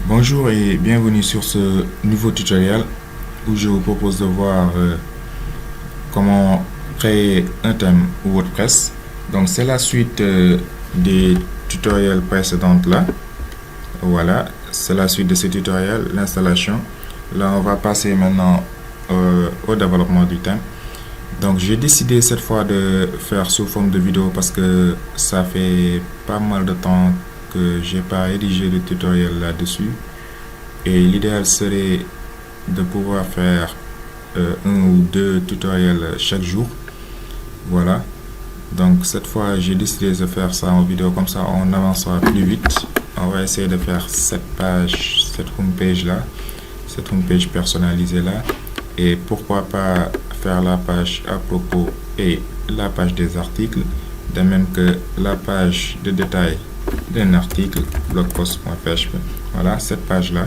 Bonjour et bienvenue sur ce nouveau tutoriel où je vous propose de voir comment créer un thème WordPress. Donc c'est la suite des tutoriels précédents là. Voilà, c'est la suite de ce tutoriel, l'installation. Là on va passer maintenant au développement du thème. Donc j'ai décidé cette fois de faire sous forme de vidéo parce que ça fait pas mal de temps que j'ai pas rédigé de tutoriel là-dessus. Et l'idéal serait de pouvoir faire un ou deux tutoriels chaque jour. Voilà. Donc cette fois, j'ai décidé de faire ça en vidéo, comme ça on avancera plus vite. On va essayer de faire cette page, cette homepage là, cette homepage personnalisée là. Et pourquoi pas faire la page à propos et la page des articles, de même que la page de détail d'un article, blogpost.php. Voilà, cette page là.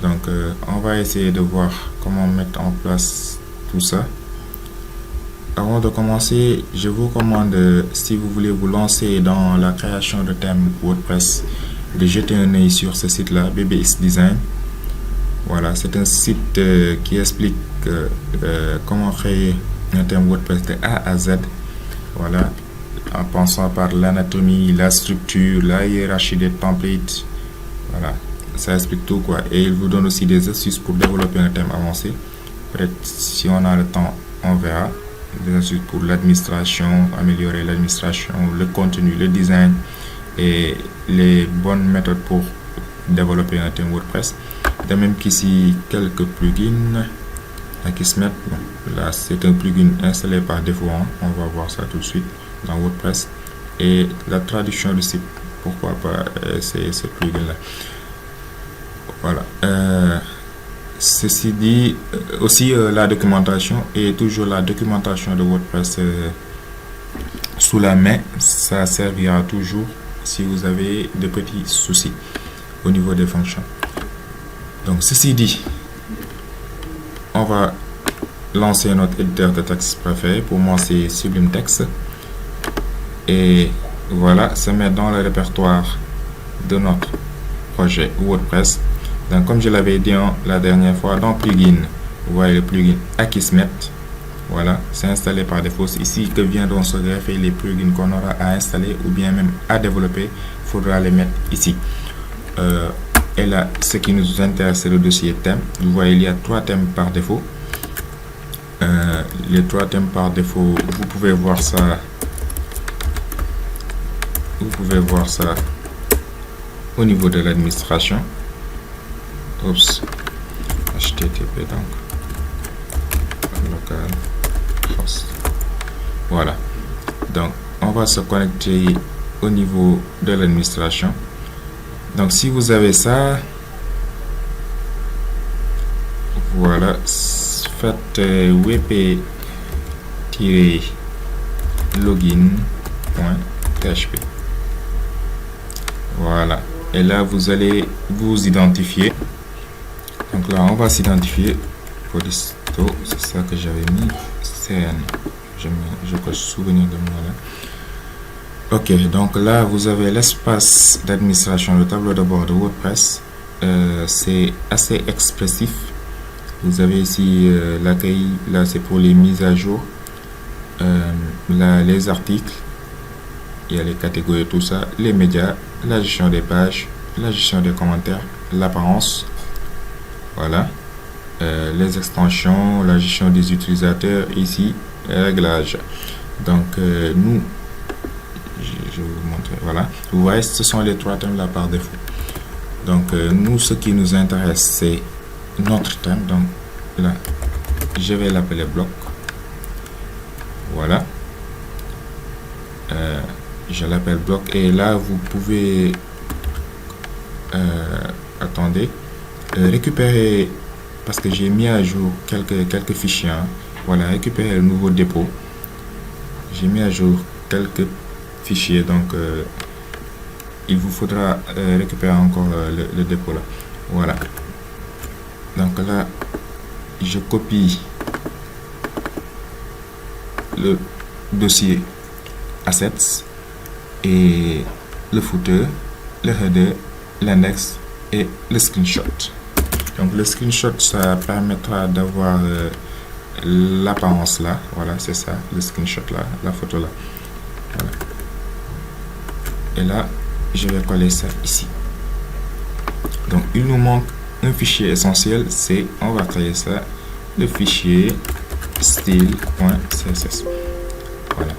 Donc on va essayer de voir comment mettre en place tout ça. Avant de commencer, je vous recommande, si vous voulez vous lancer dans la création de thèmes WordPress, de jeter un œil sur ce site là, BBX Design. Voilà, c'est un site qui explique comment créer un thème WordPress de A à Z. Voilà, en passant par l'anatomie, la structure, la hiérarchie des templates. Voilà, ça explique tout quoi. Et il vous donne aussi des astuces pour développer un thème avancé. Peut-être si on a le temps, on verra. Des astuces pour l'administration, améliorer l'administration, le contenu, le design et les bonnes méthodes pour développer un thème WordPress. De même qu'ici, quelques plugins qui se mettent. Bon, là, c'est un plugin installé par défaut. Hein. On va voir ça tout de suite dans WordPress. Et la traduction du site. Pourquoi pas essayer ce plugin-là. Voilà. Ceci dit, aussi la documentation et toujours la documentation de WordPress sous la main, ça servira toujours si vous avez de petits soucis au niveau des fonctions. Donc ceci dit, on va lancer notre éditeur de texte préféré. Pour moi c'est Sublime Text et voilà, se mettre dans le répertoire de notre projet WordPress. Donc comme je l'avais dit la dernière fois, dans plugin, vous voyez le plugin Akismet. Voilà, c'est installé par défaut. C'est ici que viendront se greffer les plugins qu'on aura à installer ou bien même à développer. Il faudra les mettre ici. Et là, ce qui nous intéresse, c'est le dossier thème. Vous voyez, il y a 3 thèmes par défaut. Les 3 thèmes par défaut, vous pouvez voir ça. Vous pouvez voir ça au niveau de l'administration. Oups, HTTP donc local host. Voilà, donc on va se connecter au niveau de l'administration. Donc si vous avez ça, voilà, faites wp-login.php. voilà, et là vous allez vous identifier. Donc là, on va s'identifier. Polisto, c'est ça que j'avais mis. CN. Je peux souvenir de moi là. Ok, donc là, vous avez l'espace d'administration, le tableau de bord de WordPress. C'est assez expressif. Vous avez ici l'accueil. Là, c'est pour les mises à jour. Là, les articles. Il y a les catégories, tout ça. Les médias, la gestion des pages, la gestion des commentaires, l'apparence. Voilà, les extensions, la gestion des utilisateurs, ici, réglages. Donc, nous, je vais vous montrer, voilà. Vous voyez, ce sont les 3 thèmes là par défaut. Donc, nous, ce qui nous intéresse, c'est notre thème. Donc, là, je vais l'appeler bloc. Voilà. Je l'appelle bloc. Et là, vous pouvez... attendez. Récupérer, parce que j'ai mis à jour quelques fichiers. Hein. Voilà, récupérer le nouveau dépôt. J'ai mis à jour quelques fichiers, donc il vous faudra récupérer encore le dépôt là. Voilà. Donc là, je copie le dossier assets et le footer, le header l'index et le screenshot. Donc le screenshot, ça permettra d'avoir l'apparence là. Voilà, c'est ça, le screenshot là, la photo là. Voilà. Et là, je vais coller ça ici. Donc il nous manque un fichier essentiel, c'est, on va créer ça, le fichier style.css. Voilà.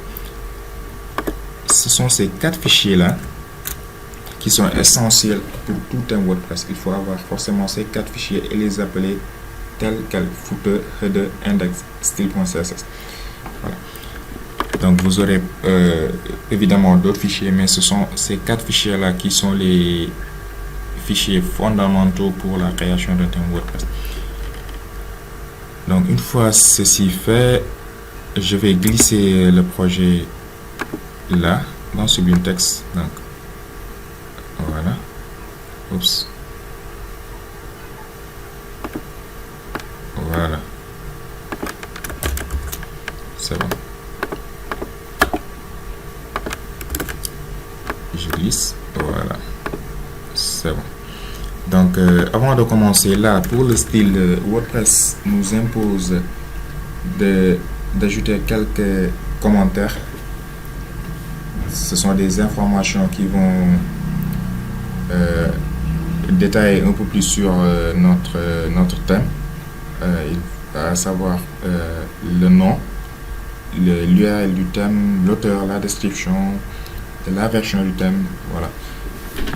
Ce sont ces 4 fichiers là qui sont essentiels pour tout un WordPress. Il faut avoir forcément ces 4 fichiers et les appeler tels quel: footer, header, index, style.css. Voilà. Donc vous aurez évidemment d'autres fichiers, mais ce sont ces 4 fichiers là qui sont les fichiers fondamentaux pour la création d'un thème WordPress. Donc une fois ceci fait, je vais glisser le projet là dans Sublime Text. Donc voilà. Oups. Voilà. C'est bon. Je glisse. Voilà. C'est bon. Donc avant de commencer, là pour le style, WordPress nous impose d'ajouter quelques commentaires. Ce sont des informations qui vont détailler un peu plus sur notre thème, à savoir le nom, l'URL du thème, l'auteur, la description, la version du thème. Voilà.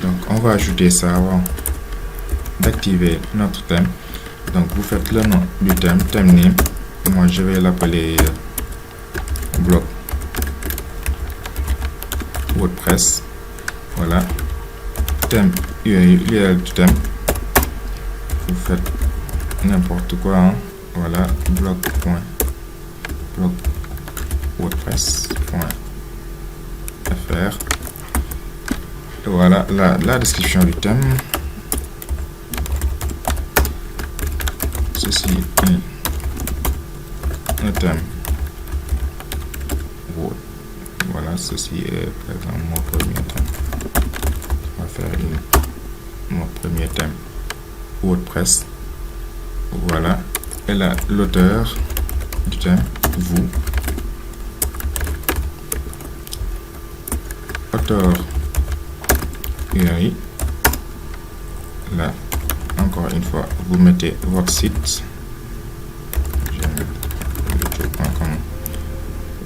Donc on va ajouter ça avant d'activer notre thème. Donc vous faites le nom du thème, thème name. Moi je vais l'appeler blog WordPress. Voilà. Thème, URL du thème. Vous faites n'importe quoi, hein. Voilà, blog WordPress.fr. Et voilà la description du thème. Ceci est un thème Word. Voilà, ceci est par exemple mon premier thème. On va faire mon premier thème WordPress. Voilà. Et là, l'auteur du thème, vous. Auteur URI. Là, encore une fois, vous mettez votre site.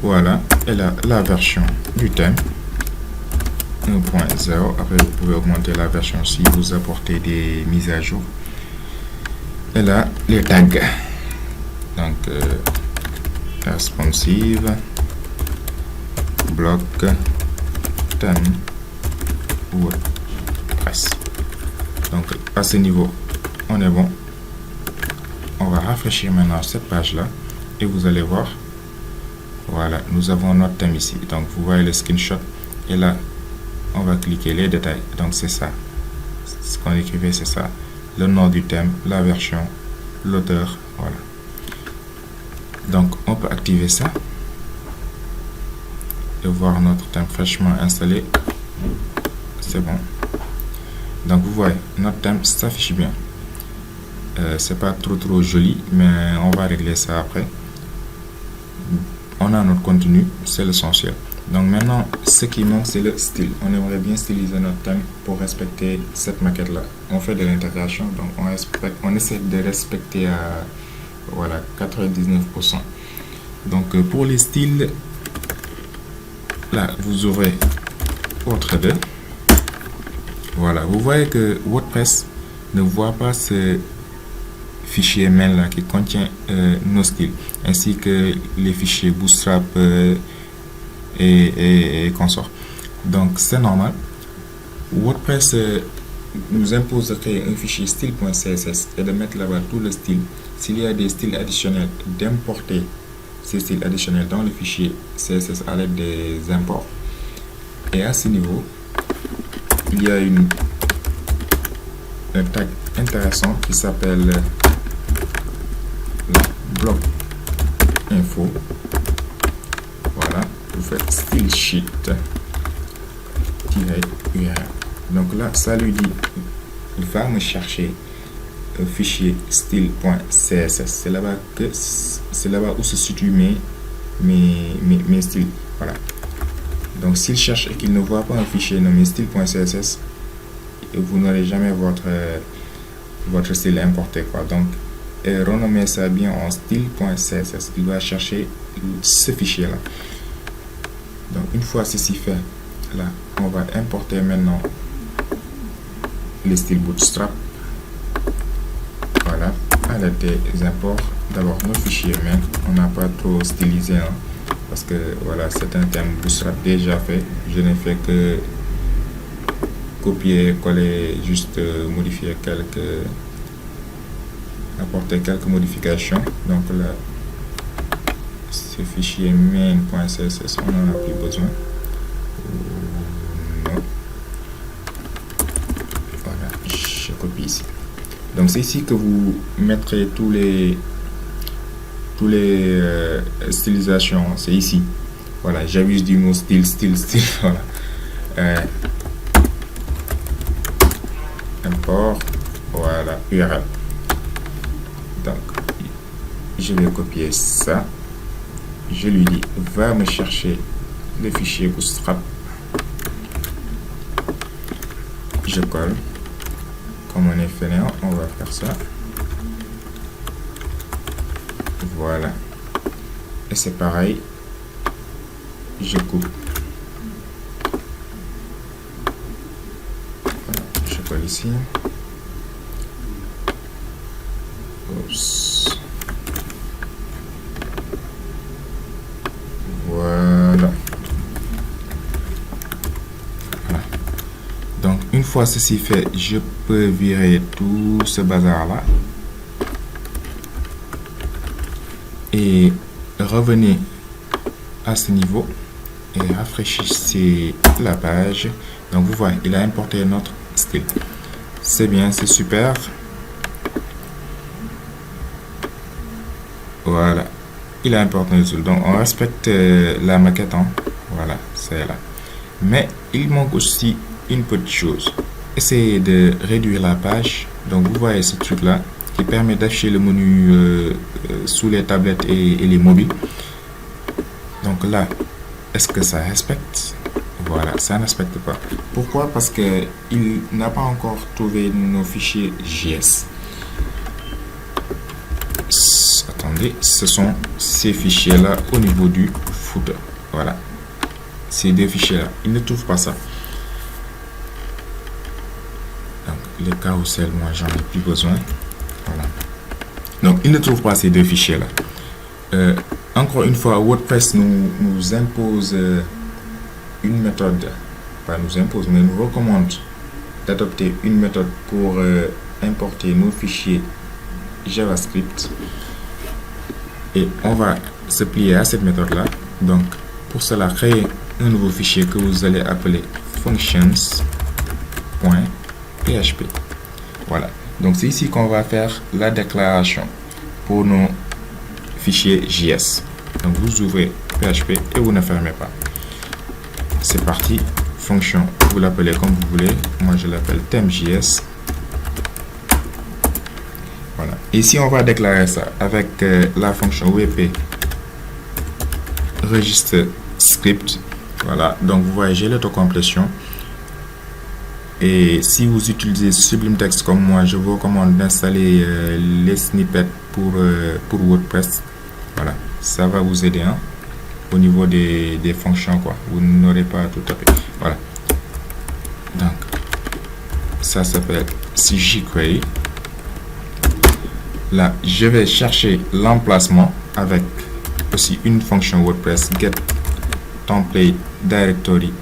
Voilà. Et là, la version du thème 1.0. Après, vous pouvez augmenter la version si vous apportez des mises à jour. Et là, les tags. Donc, responsive, bloc, thème, WordPress. Donc, à ce niveau, on est bon. On va rafraîchir maintenant cette page-là et vous allez voir. Voilà, nous avons notre thème ici. Donc, vous voyez le screenshot. Et là, on va cliquer les détails. Donc, c'est ça. Ce qu'on écrivait, c'est ça. Le nom du thème, la version, l'auteur. Voilà. Donc, on peut activer ça. Et voir notre thème fraîchement installé. C'est bon. Donc, vous voyez, notre thème s'affiche bien. C'est pas trop joli, mais on va régler ça après. On a notre contenu, c'est l'essentiel. Donc maintenant, ce qui manque, c'est le style. On aimerait bien styliser notre thème pour respecter cette maquette-là. On fait de l'intégration, donc on essaie de respecter à voilà, 99%. Donc pour les styles, là, vous ouvrez votre header. Voilà, vous voyez que WordPress ne voit pas ce fichier main là qui contient nos styles, ainsi que les fichiers Bootstrap et consorts. Donc c'est normal. WordPress nous impose de créer un fichier style.css et de mettre là-bas tout le style. S'il y a des styles additionnels, d'importer ces styles additionnels dans le fichier CSS à l'aide des imports. Et à ce niveau, il y a un tag intéressant qui s'appelle blog info. Voilà, vous faites style sheet -URL. Donc là, ça lui dit, va me chercher un fichier style.css. C'est là-bas où se situent mes styles. Voilà. Donc s'il cherche et qu'il ne voit pas un fichier nommé style.css, vous n'aurez jamais votre style importé, quoi. Donc renommez ça bien en style.css. Il va chercher ce fichier là. Donc une fois ceci fait, là on va importer maintenant les styles Bootstrap. Voilà, à l'aide des imports, d'abord nos fichiers main, on n'a pas trop stylisé, hein, parce que voilà, c'est un thème Bootstrap déjà fait. Je n'ai fait que copier, coller, juste modifier apporter quelques modifications. Donc là, ce fichier main.css, on n'en a plus besoin. Non. Voilà, je copie ici. Donc c'est ici que vous mettrez tous les stylisations. C'est ici. Voilà, j'abuse du mot style. Voilà. Import. Voilà, URL. Donc je vais copier ça. Je lui dis, va me chercher le fichier Bootstrap. Je colle. Comme on est fainéant, on va faire ça. Voilà. Et c'est pareil. Je coupe. Voilà. Je colle ici. Oups. Voilà. Donc une fois ceci fait, je peux virer tout ce bazar là et revenez à ce niveau et rafraîchissez la page. Donc vous voyez, il a importé notre style. C'est bien, c'est super. Voilà, il a importé le style. Donc on respecte la maquette, hein. Voilà, c'est là. Mais il manque aussi une petite chose. Essayez de réduire la page. Donc vous voyez ce truc là qui permet d'afficher le menu sous les tablettes et les mobiles. Donc là, est-ce que ça respecte? Voilà, ça ne respecte pas. Pourquoi? Parce que il n'a pas encore trouvé nos fichiers JS. Attendez, ce sont ces fichiers là au niveau du footer. Voilà, ces deux fichiers là, il ne trouve pas ça. Les carousels, moi j'en ai plus besoin. Voilà. Donc il ne trouve pas ces deux fichiers là. Encore une fois, WordPress nous impose une méthode, pas nous impose, mais nous recommande d'adopter une méthode pour importer nos fichiers JavaScript. Et on va se plier à cette méthode là. Donc pour cela, créer un nouveau fichier que vous allez appeler functions.php. Voilà, donc c'est ici qu'on va faire la déclaration pour nos fichiers JS. Donc vous ouvrez PHP et vous ne fermez pas. C'est parti. Fonction, vous l'appelez comme vous voulez. Moi je l'appelle theme.js. Voilà, ici on va déclarer ça avec la fonction wp register script. Voilà, donc vous voyez, j'ai l'autocomplétion. Et si vous utilisez Sublime Text comme moi, je vous recommande d'installer les snippets pour WordPress. Voilà, ça va vous aider, hein, au niveau des fonctions, quoi. Vous n'aurez pas tout tapé. Voilà. Donc, ça s'appelle jQuery. Là, je vais chercher l'emplacement avec aussi une fonction WordPress get template directory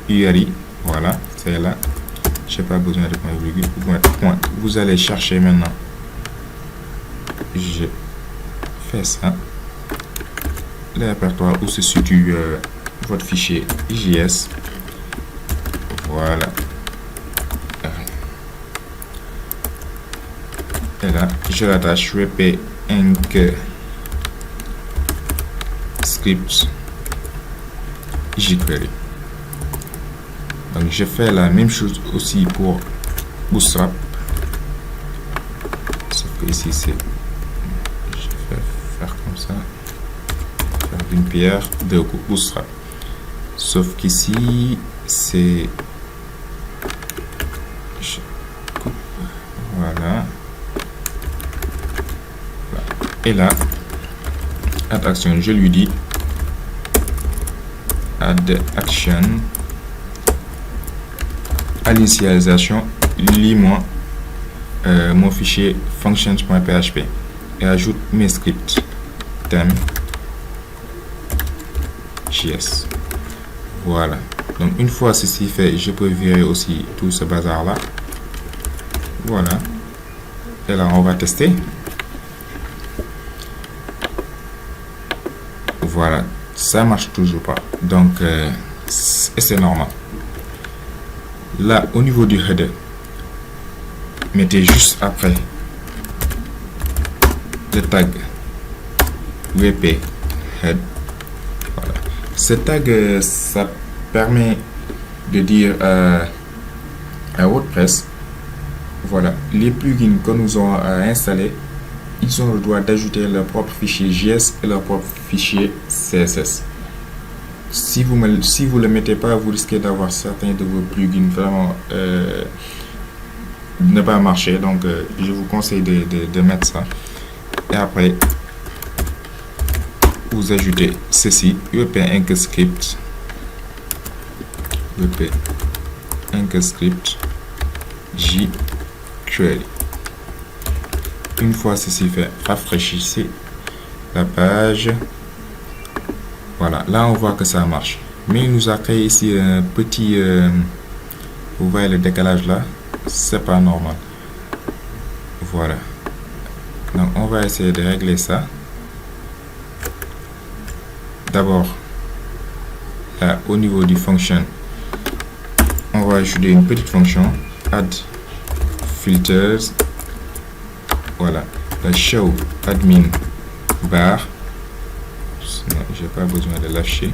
URI. Voilà, c'est là. Je n'ai pas besoin de point virgule. Point. Vous allez chercher maintenant. Je fais ça. Le répertoire où se situe votre fichier JS. Voilà. Et là, je l'attache wp enc script jQuery. Donc je fais la même chose aussi pour Bootstrap. Sauf que ici, c'est... Je vais faire comme ça. Faire d'une pierre deux coups. Bootstrap. Sauf qu'ici, c'est... Je coupe. Voilà. Et là, add action, je lui dis add action à l'initialisation, lis-moi mon fichier functions.php et ajoute mes scripts thème JS. Voilà. Donc une fois ceci fait, je peux virer aussi tout ce bazar là. Voilà. Et là, on va tester. Voilà, ça marche toujours pas. Donc, c'est normal. Là, au niveau du header, mettez juste après le tag WP head. Voilà. Ce tag, ça permet de dire à WordPress, voilà, les plugins que nous avons à installer, ils ont le droit d'ajouter leur propre fichier JS et leur propre fichier CSS. Si vous le mettez pas, vous risquez d'avoir certains de vos plugins vraiment ne pas marcher. Donc, je vous conseille de mettre ça. Et après, vous ajoutez ceci, WP Anchor-Script, WP Anchor-Script, jQuery. Une fois ceci fait, rafraîchissez la page. Voilà, là on voit que ça marche. Mais il nous a créé ici un petit... vous voyez le décalage là, c'est pas normal. Voilà. Donc on va essayer de régler ça. D'abord, là au niveau du function, on va ajouter une petite fonction, add filters. Voilà, la show admin bar. Sinon, j'ai pas besoin de lâcher.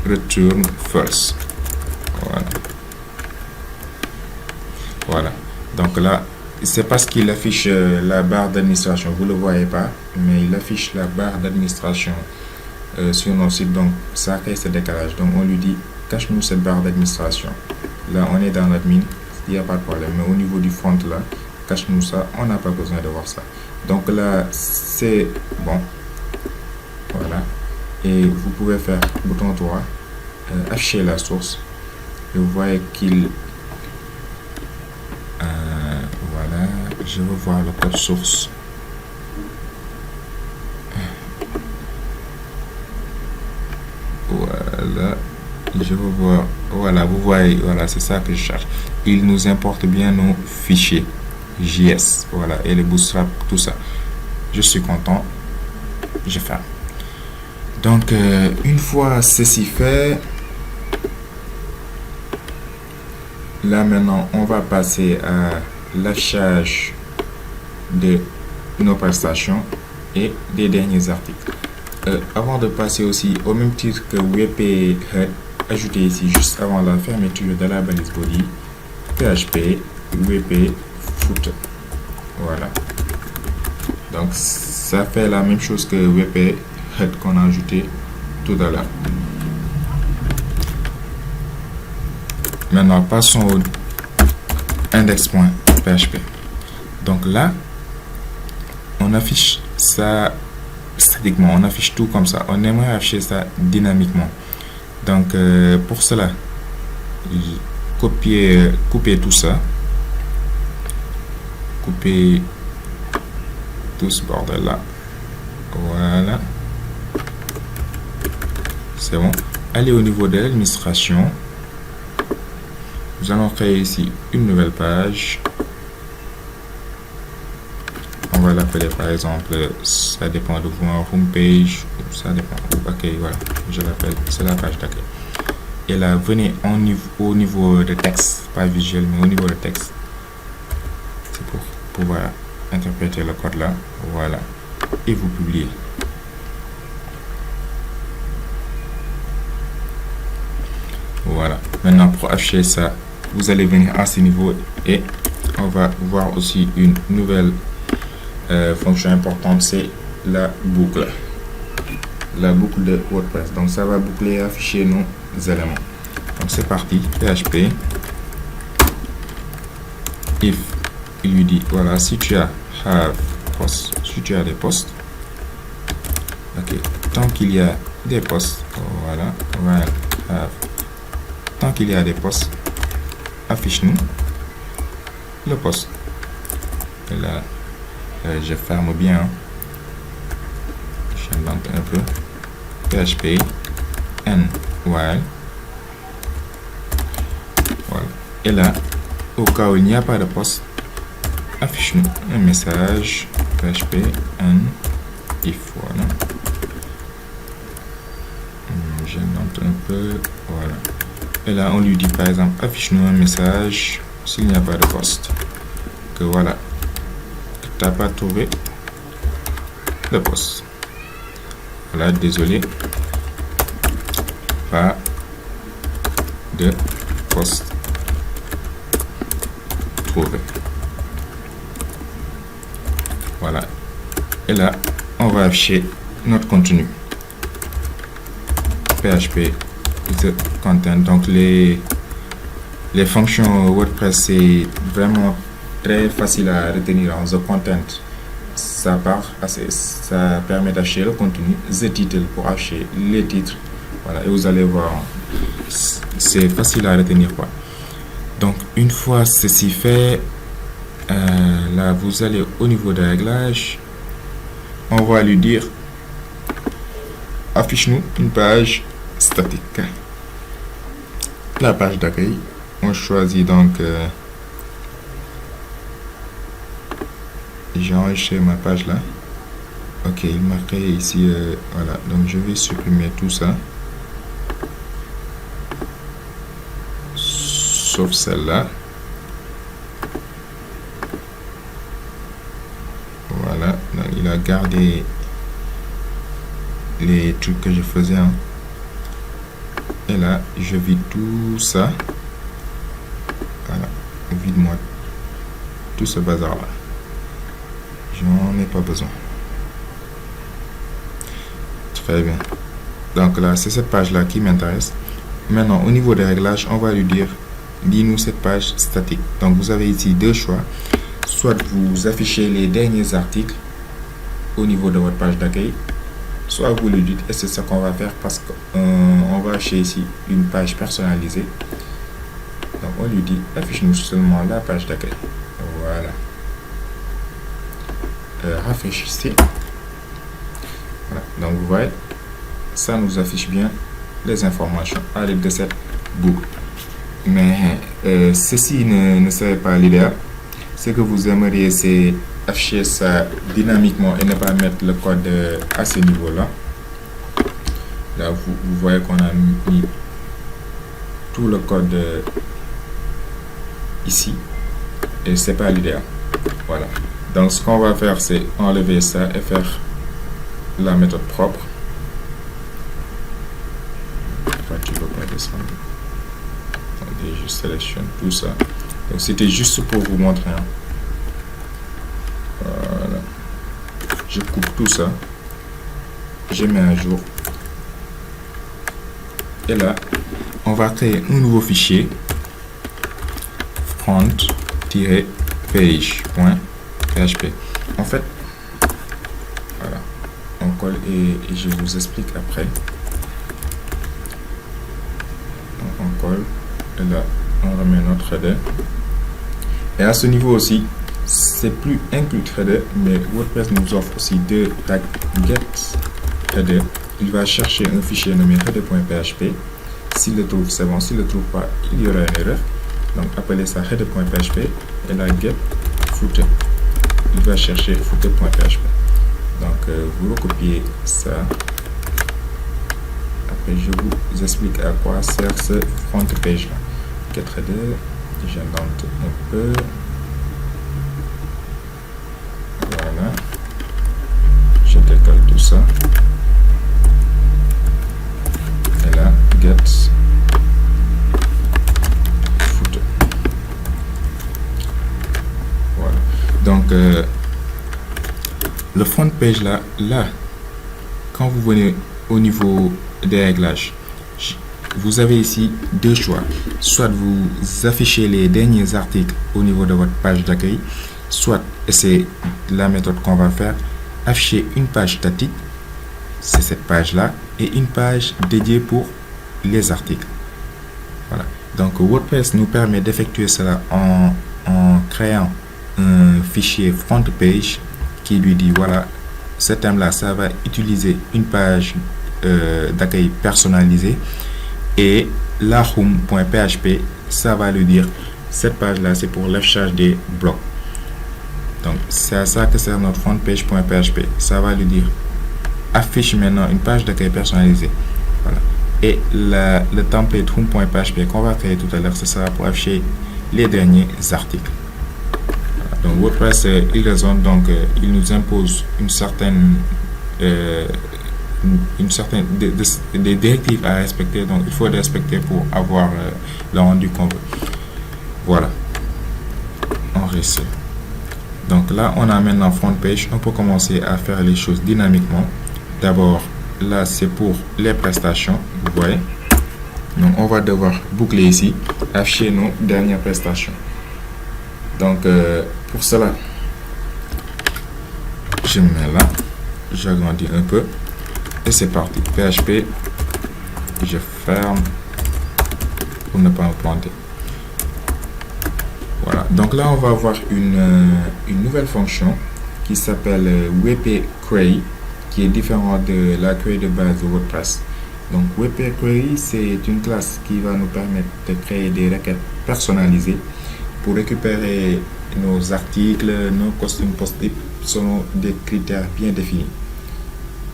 Return false. Voilà. Voilà. Donc là, c'est parce qu'il affiche la barre d'administration. Vous le voyez pas, mais il affiche la barre d'administration sur notre site. Donc ça crée ce décalage. Donc on lui dit cache-nous cette barre d'administration. Là, on est dans l'admin. Il n'y a pas de problème. Mais au niveau du front là, cache-nous ça, on n'a pas besoin de voir ça. Donc là, c'est bon. Voilà. Et vous pouvez faire bouton droit, afficher la source. Et vous voyez qu'il... voilà. Je veux voir le code source. Voilà. Je veux voir... Voilà, vous voyez, voilà, c'est ça que je cherche. Il nous importe bien nos fichiers. JS, voilà, et les bootstrap, tout ça. Je suis content, je ferme. Donc, une fois ceci fait, là maintenant, on va passer à l'affichage de nos prestations et des derniers articles. Avant de passer aussi au même titre que WP Head, ajoutez ici juste avant la fermeture de la balise body, PHP, WP Footer. Voilà. Donc ça fait la même chose que WP Head qu'on a ajouté tout à l'heure. Maintenant passons au index.php. Donc là, on affiche ça statiquement, on affiche tout comme ça. On aimerait afficher ça dynamiquement. Donc pour cela, couper tout ça. Couper tout ce bordel là. Voilà. C'est bon. Allez au niveau de l'administration. Nous allons créer ici une nouvelle page. On va l'appeler par exemple, ça dépend de vous, homepage, ça dépend. Ok, voilà, je l'appelle, c'est la page d'accueil. Et là, venez au niveau de texte, pas visuel, mais au niveau de texte. C'est pour pouvoir interpréter le code là. Voilà. Et vous publiez. Voilà. Maintenant, pour afficher ça, vous allez venir à ce niveau et on va voir aussi une nouvelle fonction importante, c'est la boucle. La boucle de WordPress. Donc, ça va boucler et afficher nos éléments. Donc, c'est parti. PHP. If, il lui dit, voilà, si tu as have post, si tu as des posts, ok, tant qu'il y a des posts, voilà, while have, tant qu'il y a des posts, affiche-nous le post. Et là, je ferme bien, hein. J'invente un peu. PHP and while, voilà. Et là, au cas où il n'y a pas de poste, affiche-nous un message PHP and if, voilà. J'invente un peu, voilà. Et là, on lui dit par exemple, affiche-nous un message s'il n'y a pas de poste. Que voilà, tu n'as pas trouvé de poste. Voilà, désolé, pas de poste trouvé. Voilà. Et là, on va afficher notre contenu. PHP the content. Donc les fonctions WordPress, c'est vraiment très facile à retenir. En the content, ça permet d'afficher le contenu. The title pour afficher les titres. Voilà, et vous allez voir, c'est facile à retenir quoi. Donc une fois ceci fait, là vous allez au niveau des réglages, on va lui dire affiche-nous une page statique. La page d'accueil, on choisit donc j'ai enregistré ma page là. Ok, il m'a créé ici, voilà, donc je vais supprimer tout ça sauf celle-là. Voilà, donc il a gardé les trucs que je faisais, hein. Et là je vide tout ça, voilà, vide-moi tout ce bazar là, j'en ai pas besoin. Très bien, donc là c'est cette page là qui m'intéresse. Maintenant au niveau des réglages, on va lui dire dis-nous cette page statique. Donc vous avez ici deux choix, soit vous affichez les derniers articles au niveau de votre page d'accueil, soit vous le dites, et c'est ce qu'on va faire parce qu'on va afficher ici une page personnalisée. Donc on lui dit affiche-nous seulement la page d'accueil. Voilà, rafraîchissez. Voilà, donc vous voyez, ça nous affiche bien les informations à l'aide de cette boucle. Mais ceci ne serait pas l'idéal. Ce que vous aimeriez, c'est afficher ça dynamiquement et ne pas mettre le code à ce niveau là. Là vous voyez qu'on a mis tout le code ici et c'est pas l'idéal. Voilà, donc ce qu'on va faire, c'est enlever ça et faire la méthode propre. Tu peux pas descendre. Attendez, je sélectionne tout ça. Donc c'était juste pour vous montrer, hein. Voilà, je coupe tout ça, je mets à jour et là on va créer un nouveau fichier front-page.php. en fait, voilà, on colle et je vous explique après. Donc, on colle et là on remet notre header. Et à ce niveau aussi, c'est plus inclus header, mais WordPress nous offre aussi deux tags get header. Il va chercher un fichier nommé header.php. S'il le trouve, c'est bon. S'il le trouve pas, il y aura une erreur. Donc appelez ça header.php et là get footer. Il va chercher footer.php. Donc vous recopiez ça. Après je vous explique à quoi sert ce front page là. Get header. J'invente un peu. Voilà. Je décolle tout ça. Et là, get Donc, le front page là, quand vous venez au niveau des réglages, vous avez ici deux choix. Soit vous affichez les derniers articles au niveau de votre page d'accueil, soit, et c'est la méthode qu'on va faire, afficher une page statique, c'est cette page-là, et une page dédiée pour les articles. Voilà. Donc, WordPress nous permet d'effectuer cela en créant un fichier front page qui lui dit, voilà, ce thème-là, ça va utiliser une page d'accueil personnalisée, et la home.php, ça va lui dire, cette page-là, c'est pour l'affichage des blocs. Donc, c'est à ça que sert notre front page.php. Ça va lui dire, affiche maintenant une page d'accueil personnalisée. Voilà. Et le template home.php qu'on va créer tout à l'heure, ce sera pour afficher les derniers articles. Voilà. Donc, WordPress, il raisonne, donc il nous impose une certaine des directives à respecter, donc il faut les respecter pour avoir le rendu qu'on veut. Voilà, on reçoit. Donc là, on a maintenant front page. On peut commencer à faire les choses dynamiquement. D'abord, là, c'est pour les prestations. Vous voyez. Donc, on va devoir boucler ici, afficher nos dernières prestations. Donc, pour cela, je mets là, j'agrandis un peu et c'est parti. PHP, je ferme pour ne pas me planter. Voilà, donc là on va avoir une nouvelle fonction qui s'appelle WP Query, qui est différente de la query de base de WordPress. Donc WP Query, c'est une classe qui va nous permettre de créer des requêtes personnalisées pour récupérer nos articles, nos costumes post-it selon des critères bien définis.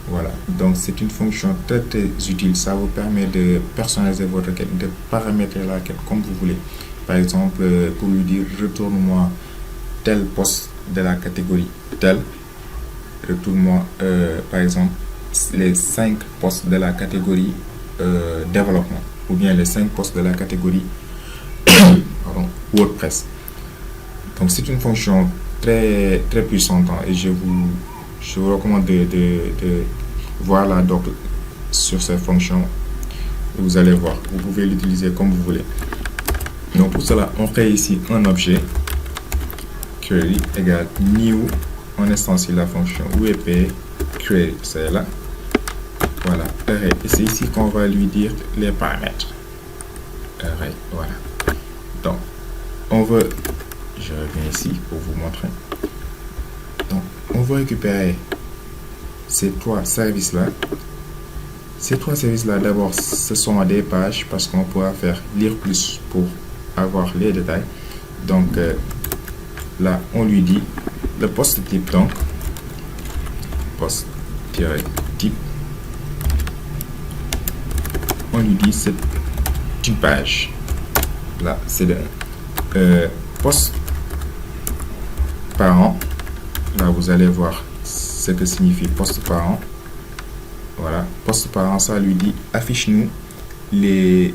Voilà, donc c'est une fonction très utile. Ça vous permet de personnaliser votre requête, de paramétrer la requête comme vous voulez. Par exemple, pour lui dire retourne-moi tel poste de la catégorie tel, retourne-moi par exemple les 5 postes de la catégorie développement, ou bien les 5 postes de la catégorie pardon, WordPress. Donc c'est une fonction très puissante, hein, et je vous recommande de voir la doc sur cette fonction. Vous allez voir, vous pouvez l'utiliser comme vous voulez. Donc pour cela, on crée ici un objet query égale new, on instancie la fonction WP query, c'est là. Voilà, array. Et c'est ici qu'on va lui dire les paramètres. Array, voilà. Donc, on veut, je reviens ici pour vous montrer. Donc, on va récupérer ces trois services-là. Ces trois services-là, d'abord, ce sont des pages parce qu'on pourra faire lire plus pour avoir les détails. Donc, là, on lui dit le post type, donc, post-type. On lui dit c'est une page. Là, c'est le post parent. Là, vous allez voir ce que signifie post parent. Voilà, post parent, ça lui dit affiche-nous les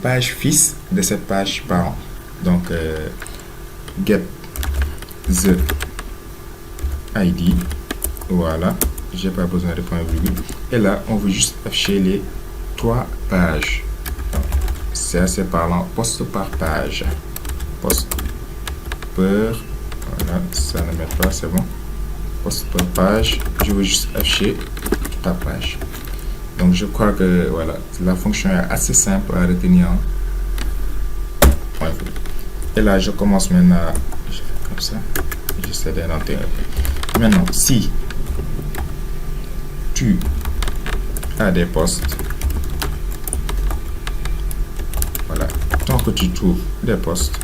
pages fils de cette page parent. Donc, get the ID. Voilà, j'ai pas besoin de point virgule. Et là, on veut juste afficher les 3 pages. C'est assez parlant. Poste par page. Poste par. Voilà, ça ne met pas, c'est bon. Poste par page. Je veux juste afficher ta page. Donc, je crois que voilà, la fonction est assez simple à retenir. Et là, je commence maintenant. Je fais comme ça. J'essaie d'inventer un peu. Maintenant, si tu as des postes, voilà, tant que tu trouves des postes,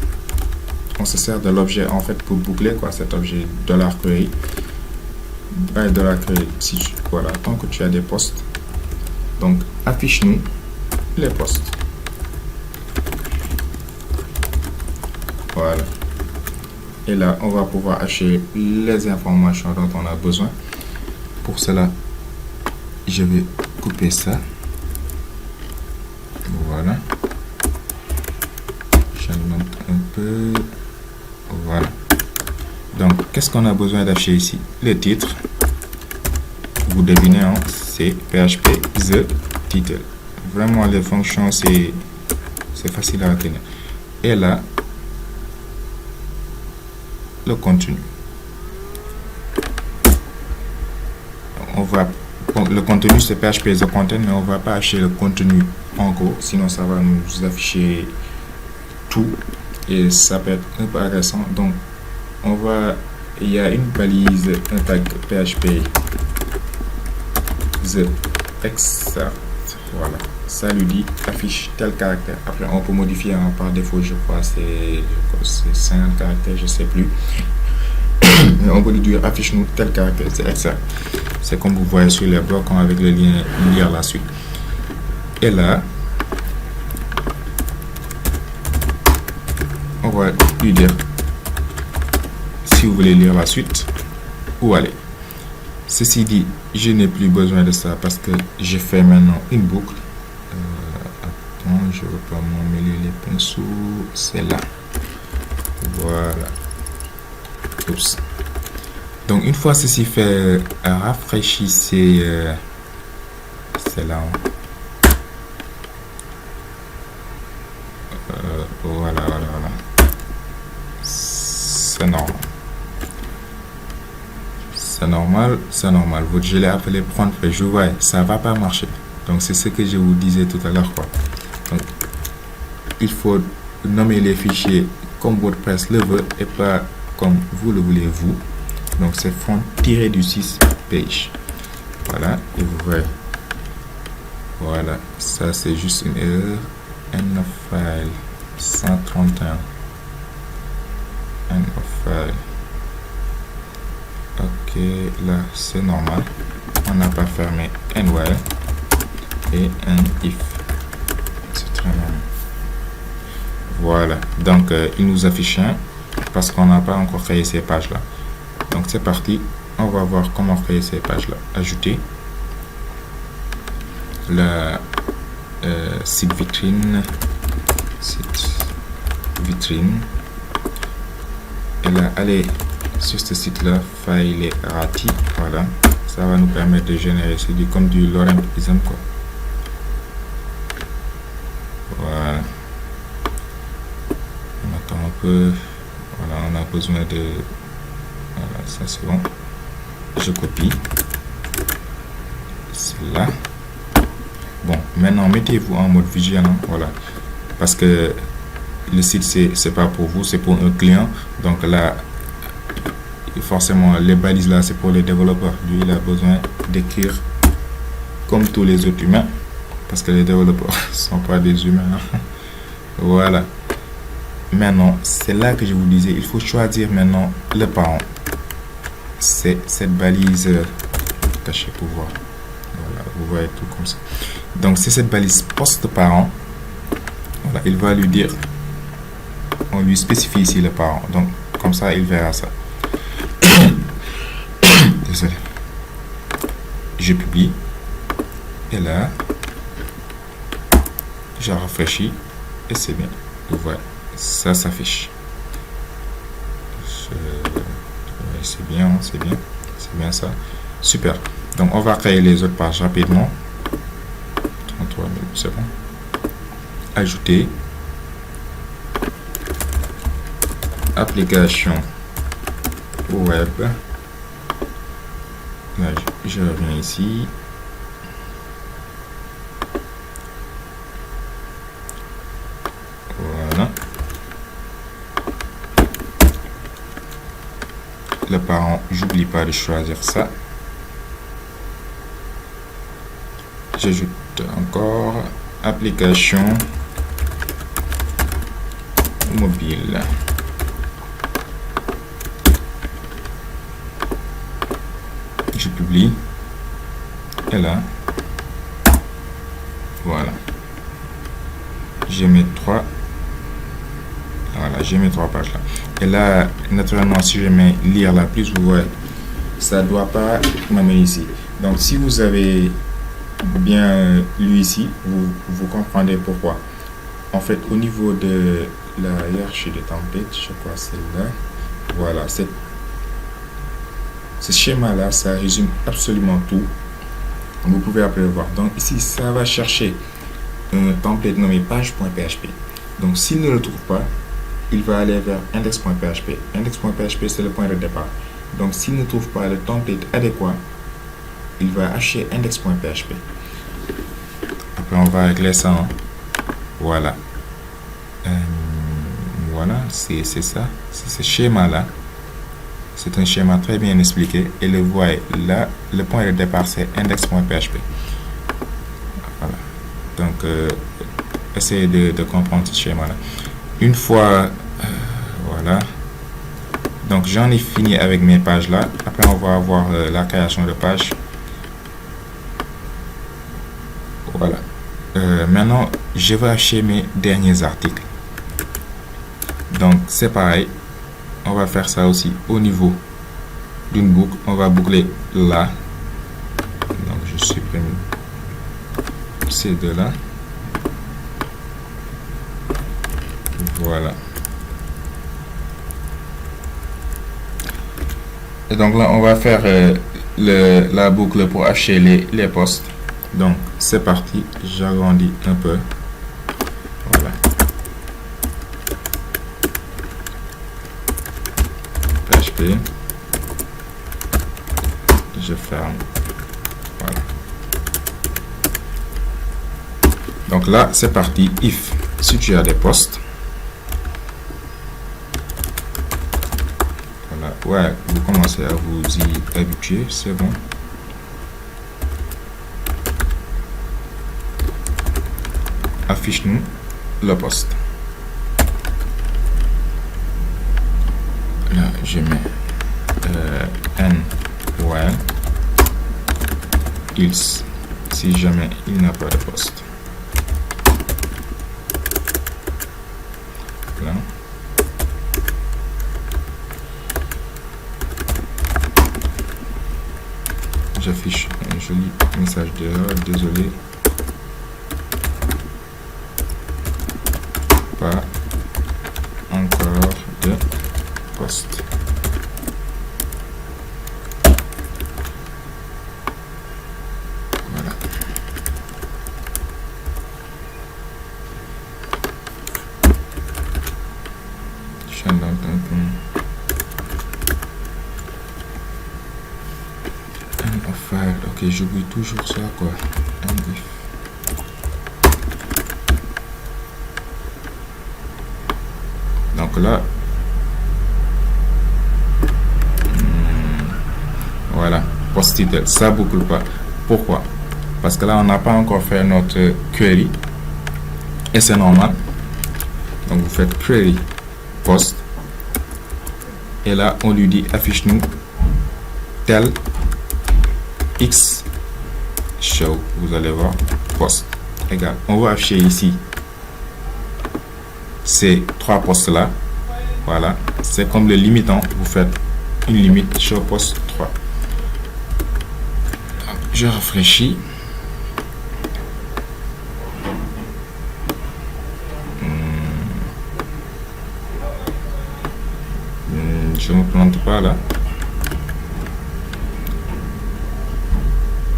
on se sert de l'objet en fait pour boucler quoi, cet objet $query, $query, si tu, voilà, tant que tu as des postes, donc affiche-nous les postes. Voilà. Et là, on va pouvoir afficher les informations dont on a besoin. Pour cela, je vais couper ça. Voilà. J'augmente un peu. Voilà. qu'est-ce qu'on a besoin d'afficher ici? Le titre. Vous devinez, hein, c'est PHP the title. Vraiment, les fonctions, c'est facile à retenir. Et là, le contenu. Le contenu, c'est PHP the content, mais on va pas afficher le contenu en gros, sinon ça va nous afficher tout et ça peut être un peu agressant. Donc, il y a une balise, un tag PHP the extract. Voilà, ça lui dit affiche tel caractère. Après, on peut modifier, hein, par défaut, je crois c'est 50 caractères, je sais plus. Mais on peut lui dire affiche nous tel caractère, c'est exact. C'est comme vous voyez sur les blocs avec le lien lire la suite. Et là, on va lui dire si vous voulez lire la suite, où aller. Ceci dit, je n'ai plus besoin de ça parce que j'ai fait maintenant une boucle. Attends, je ne veux pas m'emmêler les pinceaux. C'est là. Voilà. Oups. Donc, une fois ceci fait, rafraîchissez. C'est là. Voilà. C'est normal. C'est normal. Votre je l'ai appelé prendre fait. Je vois, ça va pas marcher. Donc, c'est ce que je vous disais tout à l'heure, quoi. Donc, il faut nommer les fichiers comme WordPress le veut et pas comme vous le voulez vous. Donc, c'est front-du-6 page. Voilà. Et vous voyez. Voilà. Ça, c'est juste une erreur. End of file 131. End of file. Ok, là c'est normal. On n'a pas fermé and while et un if. C'est très normal. Voilà. Donc il nous affiche un parce qu'on n'a pas encore créé ces pages là. Donc c'est parti. On va voir comment créer ces pages là. Ajouter la site vitrine. Et là, allez sur ce site là, file et rati. Voilà, ça va nous permettre de générer, c'est comme du lorem ipsum quoi. Voilà, on attend un peu. Voilà, on a besoin de, voilà, ça c'est bon. Je copie, c'est là. Bon, maintenant mettez-vous en mode vigilant, voilà, parce que le site c'est pas pour vous, c'est pour un client. Donc là, forcément, les balises là, c'est pour les développeurs. Lui, il a besoin d'écrire comme tous les autres humains, parce que les développeurs ne sont pas des humains. Voilà. Maintenant, c'est là que je vous disais, il faut choisir maintenant le parent. C'est cette balise cachée pour voir. Voilà, vous voyez tout comme ça. Donc, c'est cette balise post-parent. Voilà, il va lui dire, on lui spécifie ici le parent. Donc, comme ça, il verra ça. Désolé. Je publie. Et là, je rafraîchis. Et c'est bien. Vous voyez, ça s'affiche. C'est bien, c'est bien. C'est bien ça. Super. Donc, on va créer les autres pages rapidement. 33 000, c'est bon. Ajouter. Application web. Là, je reviens ici. Voilà. Le parent, j'oublie pas de choisir ça. J'ajoute encore application mobile. Je publie. Et là, voilà. J'ai mes trois. Voilà, j'ai mes trois pages là. Et là, naturellement, si je mets lire la plus, vous voyez, ça ne doit pas m'amener ici. Donc, si vous avez bien lu ici, vous comprendrez pourquoi. En fait, au niveau de la hiérarchie de template, je crois c'est là. Voilà, Ce schéma-là, ça résume absolument tout. Vous pouvez après voir. Donc ici, ça va chercher un template nommé page.php. Donc s'il ne le trouve pas, il va aller vers index.php. Index.php, c'est le point de départ. Donc s'il ne trouve pas le template adéquat, il va acheter index.php. Après, on va régler ça. Hein. Voilà. Voilà, c'est ça. C'est ce schéma-là. C'est un schéma très bien expliqué. Et le voyez là, le point de départ, c'est index.php. Voilà. Donc, essayez de comprendre ce schéma-là. Une fois, voilà. Donc, j'en ai fini avec mes pages là. Après, on va avoir la création de page. Voilà. Maintenant, je vais acheter mes derniers articles. Donc, c'est pareil. On va faire ça aussi au niveau d'une boucle. On va boucler là. Donc, je supprime ces deux-là. Voilà. Et donc là, on va faire la boucle pour acheter les postes. Donc, c'est parti. J'agrandis un peu. Voilà. PHP. Je ferme. Voilà. Donc là, c'est parti. If, si tu as des postes. Voilà. Ouais, vous commencez à vous y habituer. C'est bon. Affiche-nous le poste. Là, je mets n while else si jamais il n'a pas de poste. Là. J'affiche un joli message d'erreur, désolé. Pas encore de poste. Voilà. Ok, j'oublie toujours ça quoi. Donc là, voilà, post title, ça boucle pas. Pourquoi? Parce que là, on n'a pas encore fait notre query et c'est normal. Donc vous faites query post et là, on lui dit affiche-nous tel x show. Vous allez voir post égal. On va afficher ici ces trois postes là. Voilà, c'est comme le limitant. Vous faites une limite show post 3. Je rafraîchis. Je me plante pas là.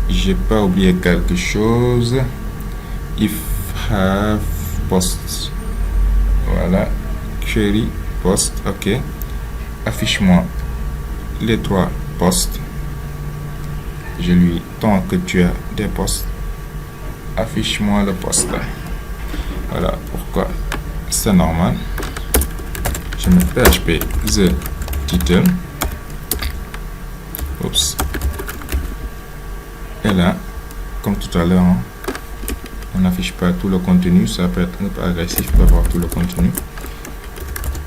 J'ai pas oublié quelque chose. If have post. Voilà. Query post. Ok. Affiche-moi les trois postes. Je lui tant que tu as des postes. Affiche-moi le poste. Voilà pourquoi c'est normal. Je mets PHP the title. Oups. Et là, comme tout à l'heure, hein, on n'affiche pas tout le contenu. Ça peut être un peu agressif pour avoir tout le contenu.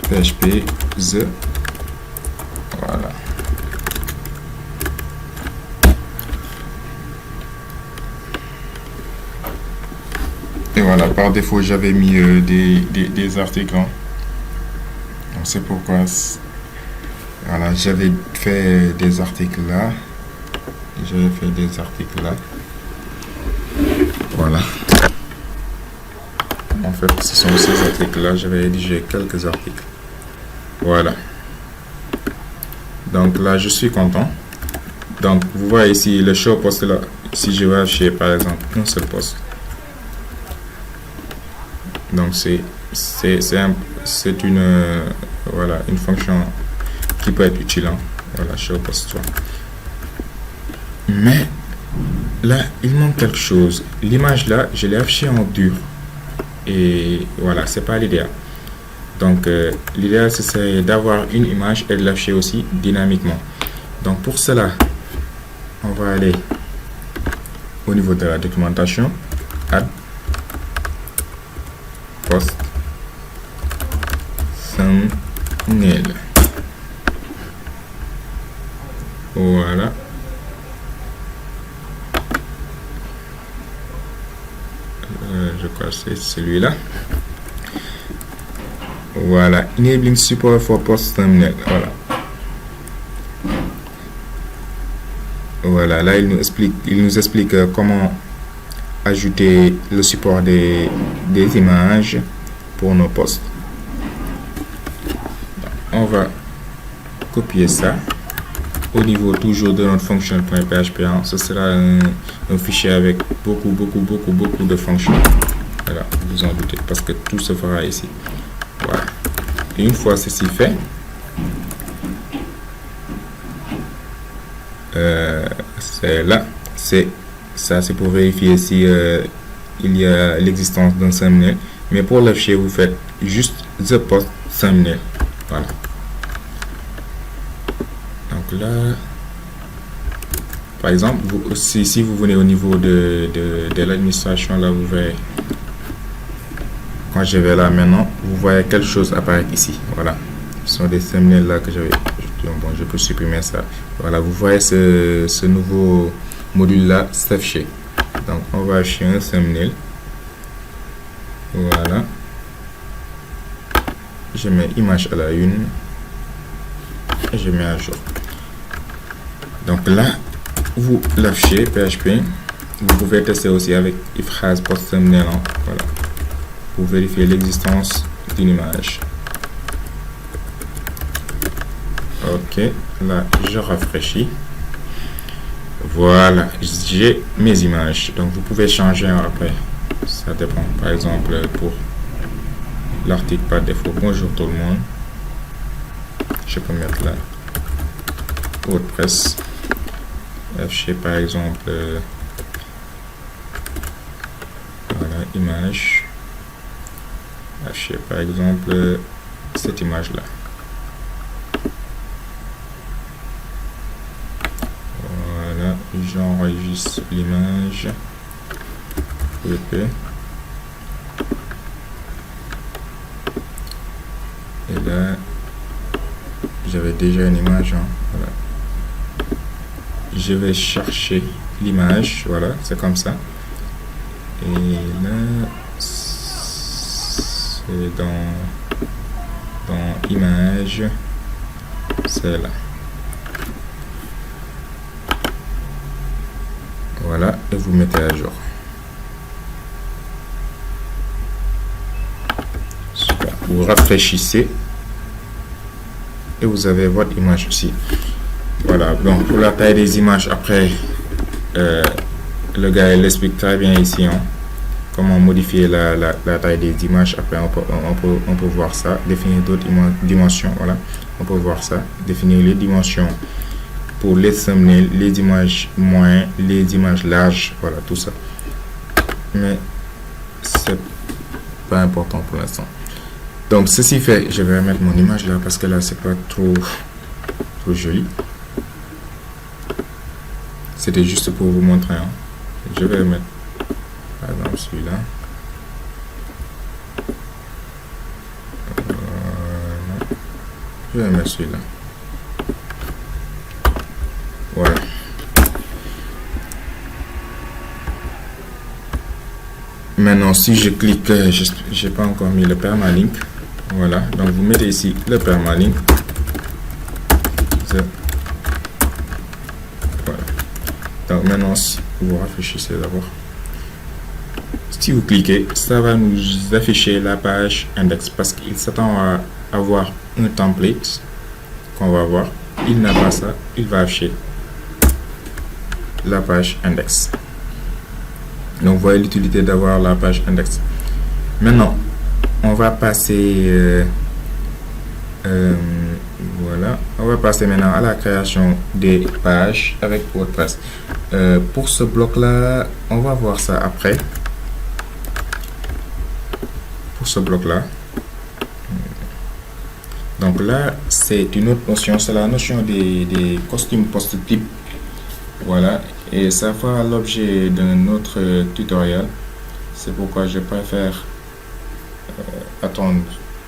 PHP the. Voilà. Et voilà, par défaut, j'avais mis des articles. Hein. C'est pourquoi voilà, j'avais fait des articles là. J'avais fait des articles là. Voilà. En fait, ce sont ces articles là. J'avais rédigé quelques articles. Voilà. Donc là, je suis content. Donc, vous voyez ici le show post là. Si je vais afficher par exemple un seul post, donc c'est une voilà, une fonction qui peut être utile, hein. Voilà, show post 3. Mais là, il manque quelque chose. L'image là, je l'ai affichée en dur. Et voilà, c'est pas l'idéal. Donc, l'idéal, c'est d'avoir une image et de l'afficher aussi dynamiquement. Donc, pour cela, on va aller au niveau de la documentation, add, post, thumbnail. Voilà. Je crois que c'est celui-là. Voilà, enabling support for post thumbnail. Voilà. Voilà, là il nous explique comment ajouter le support des images pour nos posts. On va copier ça au niveau toujours de notre function.php. Ce sera un fichier avec beaucoup de fonctions. Voilà, vous en doutez, parce que tout se fera ici. Voilà. Et une fois ceci fait, c'est là, c'est pour vérifier si il y a l'existence d'un thumbnail. Mais pour l'afficher, vous faites juste the post thumbnail. Voilà. Donc là, par exemple, si vous venez au niveau de l'administration, là vous verrez, quand je vais là maintenant, vous voyez quelque chose apparaître ici. Voilà, ce sont des thumbnails là que j'avais. Bon, je peux supprimer ça. Voilà, vous voyez ce nouveau module là s'afficher. Donc on va afficher un thumbnail. Voilà, je mets image à la une et je mets à jour. Donc là, vous l'affichez PHP. Vous pouvez tester aussi avec phrase post thumbnail. Voilà, pour vérifier l'existence d'une image. Ok, là je rafraîchis. Voilà, j'ai mes images. Donc vous pouvez changer après. Ça dépend. Par exemple, pour l'article par défaut, bonjour tout le monde. Je peux mettre là WordPress. Afficher par exemple, voilà, image. Afficher par exemple cette image là. Voilà, j'enregistre l'image. Et là, j'avais déjà une image. Voilà. Je vais chercher l'image. Voilà, c'est comme ça. Et là, c'est dans image. C'est là. Voilà, et vous mettez à jour. Super. Vous rafraîchissez et vous avez votre image ici. Voilà, donc pour la taille des images, après, le gars il explique très bien ici comment modifier la taille des images. Après, on peut voir ça, définir d'autres dimensions. Voilà, on peut voir ça, définir les dimensions pour les thumbnails, les images moyennes, les images larges, voilà, tout ça. Mais c'est pas important pour l'instant. Donc ceci fait, je vais mettre mon image là parce que là c'est pas trop joli. C'était juste pour vous montrer. Je vais mettre par exemple celui-là. Je vais mettre celui-là. Voilà. Maintenant, si je clique, j'ai pas encore mis le permalink. Voilà. Donc, vous mettez ici le permalink. Voilà. Donc, maintenant, si vous rafraîchissez d'abord. Si vous cliquez, ça va nous afficher la page index parce qu'il s'attend à avoir un template qu'on va voir. Il n'a pas ça. Il va afficher la page index. Donc vous voyez l'utilité d'avoir la page index. Maintenant, on va passer voilà, on va passer maintenant à la création des pages avec WordPress. Pour ce bloc là, on va voir ça après. Pour ce bloc là, donc là c'est une autre notion, c'est la notion des costumes post-type. Voilà, et ça fera l'objet d'un autre tutoriel. C'est pourquoi je préfère attendre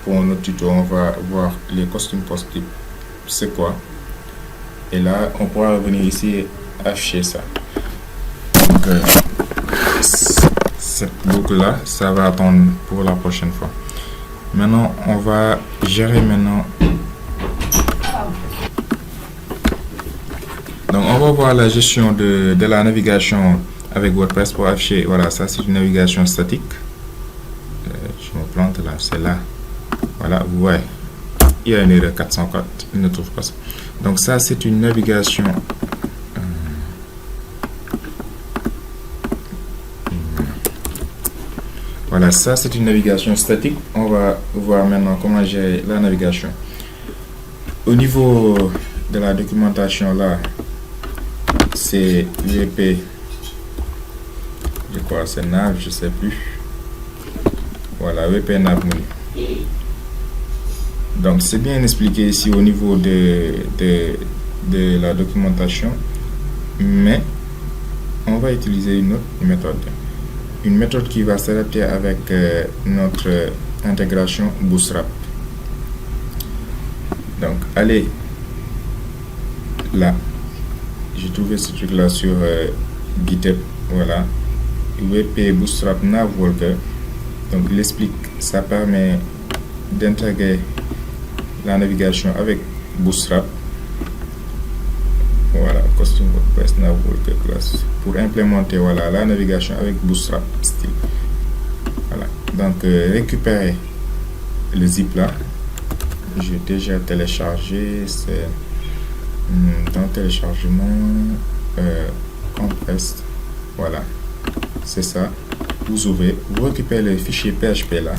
pour un autre tuto. On va voir les costumes post-type, c'est quoi, et là on pourra venir ici et afficher ça. Donc cette boucle là, ça va attendre pour la prochaine fois. Maintenant on va gérer maintenant. Donc on va voir la gestion de la navigation avec WordPress pour afficher. Voilà, ça c'est une navigation statique. Je me plante là, c'est là. Voilà, vous voyez, il y a une erreur 404, il ne trouve pas ça. Donc ça c'est une navigation. Voilà, ça c'est une navigation statique. On va voir maintenant comment gérer la navigation. Au niveau de la documentation là, c'est WP, je crois c'est nav, je sais plus. Voilà, WP nav menu. Donc c'est bien expliqué ici au niveau de la documentation, mais on va utiliser une autre méthode. Une méthode qui va s'adapter avec notre intégration Bootstrap. Donc allez là, j'ai trouvé ce truc là sur GitHub. Voilà, WP Bootstrap Nav Worker. Donc il explique, ça permet d'intégrer la navigation avec Bootstrap. Voilà, costume WordPress Nav Worker class pour implémenter, voilà, la navigation avec Bootstrap style. Voilà, donc récupérer le zip là, j'ai déjà téléchargé, c'est dans téléchargement compressed. Voilà, c'est ça. Vous ouvrez, vous récupérez le fichier PHP là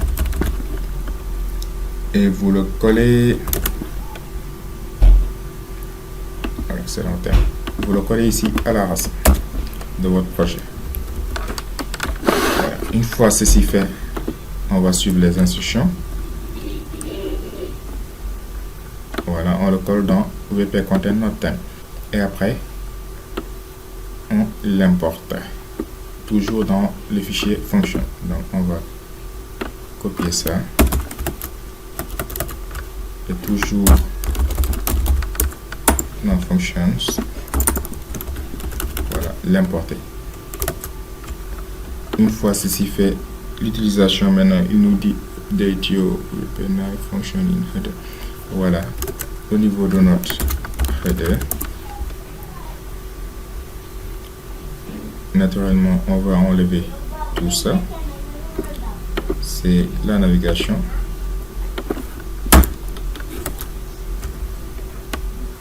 et vous le collez. Excellent terme. Vous le collez ici à la racine de votre projet. Voilà. Une fois ceci fait, on va suivre les instructions. Voilà, on le colle dans WP Content Not Theme. Et après, on l'importe. Toujours dans le fichier function. Donc, on va copier ça. Et toujours dans functions. Voilà, l'importer. Une fois ceci fait, l'utilisation maintenant, il nous dit update your WP Nav function in header. Voilà, au niveau de notre header, naturellement on va enlever tout ça. C'est la navigation.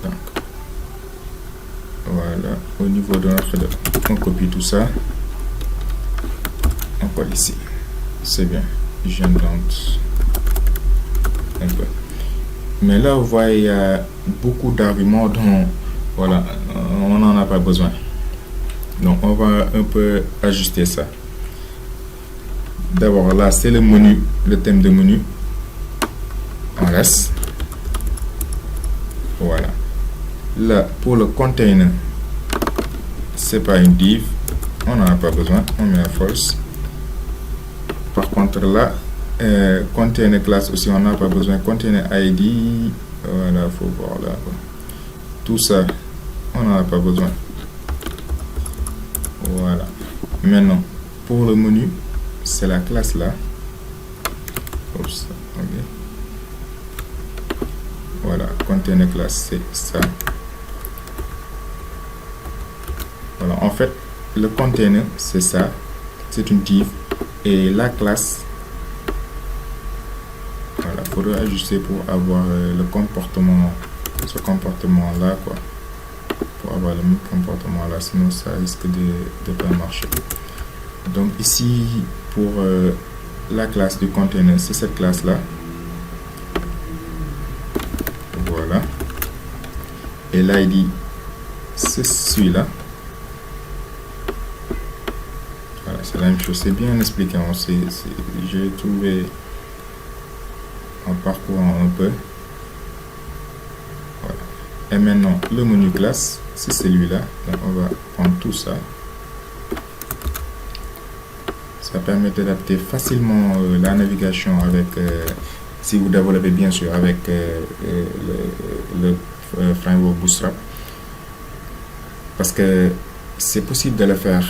Donc voilà, au niveau de notre header, on copie tout ça, on colle ici. C'est bien, j'invente un peu. Mais là, vous voyez, il y a beaucoup d'arguments dont, voilà, on n'en a pas besoin. Donc, on va un peu ajuster ça. D'abord, là, c'est le menu, le thème de menu. On reste. Voilà. Là, pour le container, c'est pas une div. On n'en a pas besoin. On met à false. Par contre, là, container class aussi, on n'a pas besoin. Container ID, voilà, faut voir là. Tout ça, on n'en a pas besoin. Voilà. Maintenant, pour le menu, c'est la classe là. Oups, ok. Voilà, container class, c'est ça. Voilà, en fait, le container, c'est ça. C'est une div. Et la classe, voilà, il faudra ajuster pour avoir le comportement, ce comportement là, quoi, faut avoir le même comportement là, sinon ça risque de pas marcher. Donc ici, pour la classe du container, c'est cette classe là. Voilà. Et l'ID, c'est celui-là. Voilà, c'est la même chose. C'est bien expliqué. J'ai trouvé en parcourant un peu. Voilà. Et maintenant, le menu classe, c'est celui-là. Donc, on va prendre tout ça. Ça permet d'adapter facilement la navigation avec, si vous développez bien sûr avec le framework Bootstrap. Parce que c'est possible de le faire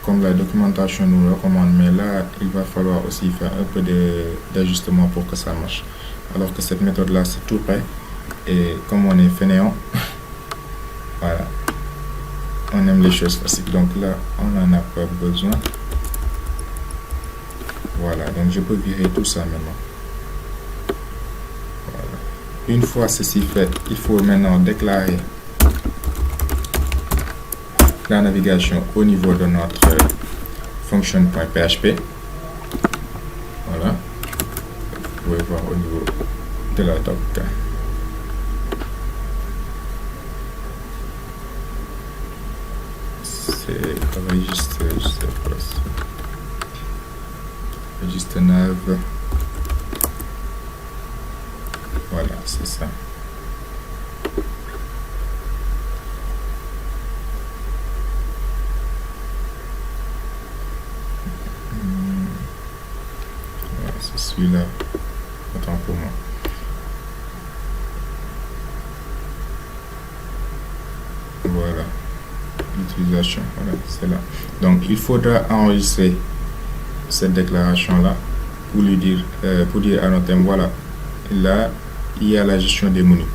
comme la documentation nous le recommande, mais là, il va falloir aussi faire un peu d'ajustement pour que ça marche. Alors que cette méthode-là, c'est tout prêt. Et comme on est fainéant, voilà, on aime les choses faciles. Donc là, on n'en a pas besoin. Voilà, donc je peux virer tout ça maintenant. Voilà. Une fois ceci fait, il faut maintenant déclarer la navigation au niveau de notre function.php. Voilà. Vous pouvez voir au niveau de la doc. C'est registre nav. Voilà, c'est ça. Voilà, c'est celui-là. Attends pour moi. Voilà. L'utilisation. Voilà, c'est là. Donc, il faudra enregistrer cette déclaration là pour lui dire à notre thème, voilà, là il y a la gestion des menus.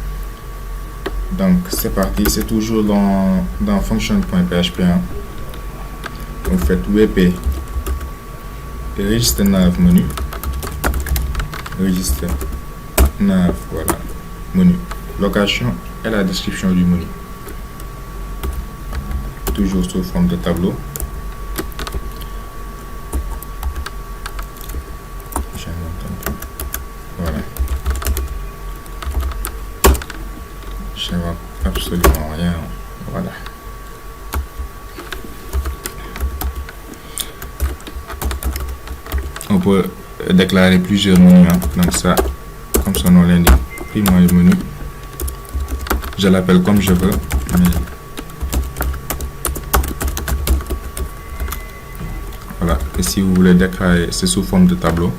Donc c'est parti, c'est toujours dans function.php. Vous faites wp registre nav menu, registre nav, voilà, menu, location et la description du menu, toujours sous forme de tableau. Voilà. Je vois absolument rien. Voilà. On peut déclarer plusieurs menus. Donc ça, comme son nom l'indique, moi le menu. Je l'appelle comme je veux. Voilà. Et si vous voulez déclarer, c'est sous forme de tableau.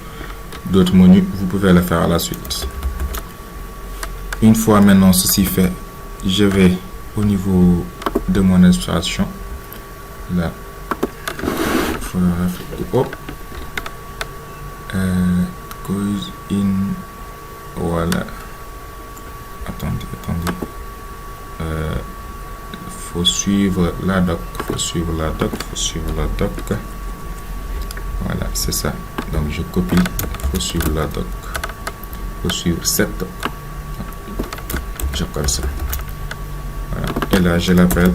D'autres menus, vous pouvez le faire à la suite. Une fois maintenant ceci fait, je vais au niveau de mon illustration. Là, hop, goes in, voilà. Attendez. Faut suivre la doc. Voilà, c'est ça. Donc je copie. Faut suivre la doc. Faut suivre cette doc. Je colle ça. Voilà. Et là, je l'appelle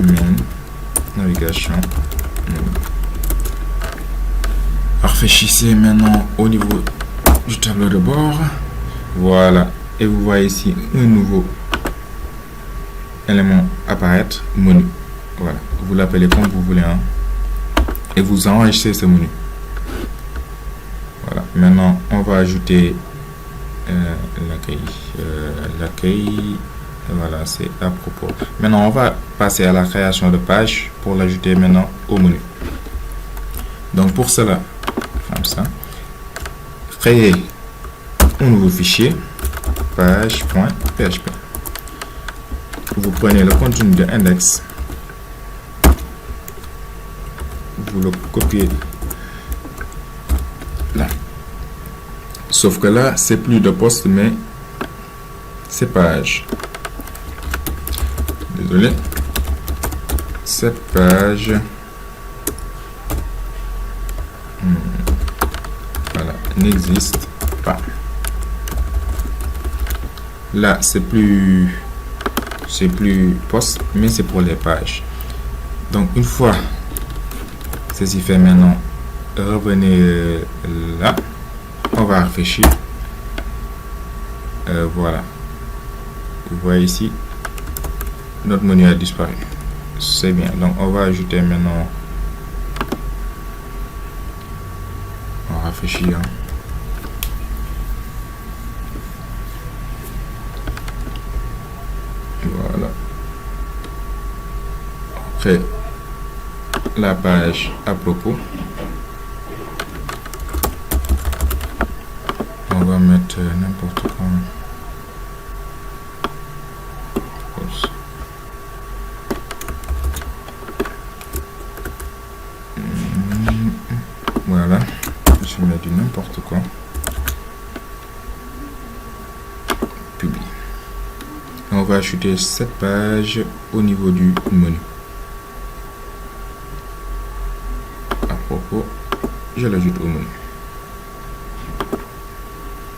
min navigation. Rafraîchissez maintenant au niveau du tableau de bord. Voilà. Et vous voyez ici un nouveau élément apparaître, menu. Voilà. Vous l'appelez comme vous voulez. Et vous enregistrez ce menu. Voilà. Maintenant, on va ajouter l'accueil. Voilà, c'est à propos. Maintenant, on va passer à la création de page pour l'ajouter maintenant au menu. Donc, pour cela, comme ça, créer un nouveau fichier, page.php. Vous prenez le contenu de index, vous le copiez là. Sauf que là, c'est plus de poste, mais c'est page. Désolé. Cette page. Voilà, n'existe pas. Là, c'est plus c'est plus post, mais c'est pour les pages. Donc une fois ceci fait, maintenant revenez là, on va réfléchir. Voilà, vous voyez ici notre menu a disparu, c'est bien. Donc on va ajouter maintenant, on va réfléchir, voilà. Après la page à propos, on va mettre n'importe quoi. Voilà, je mets du n'importe quoi. Publie. On va ajouter cette page au niveau du menu. À propos, je l'ajoute au menu.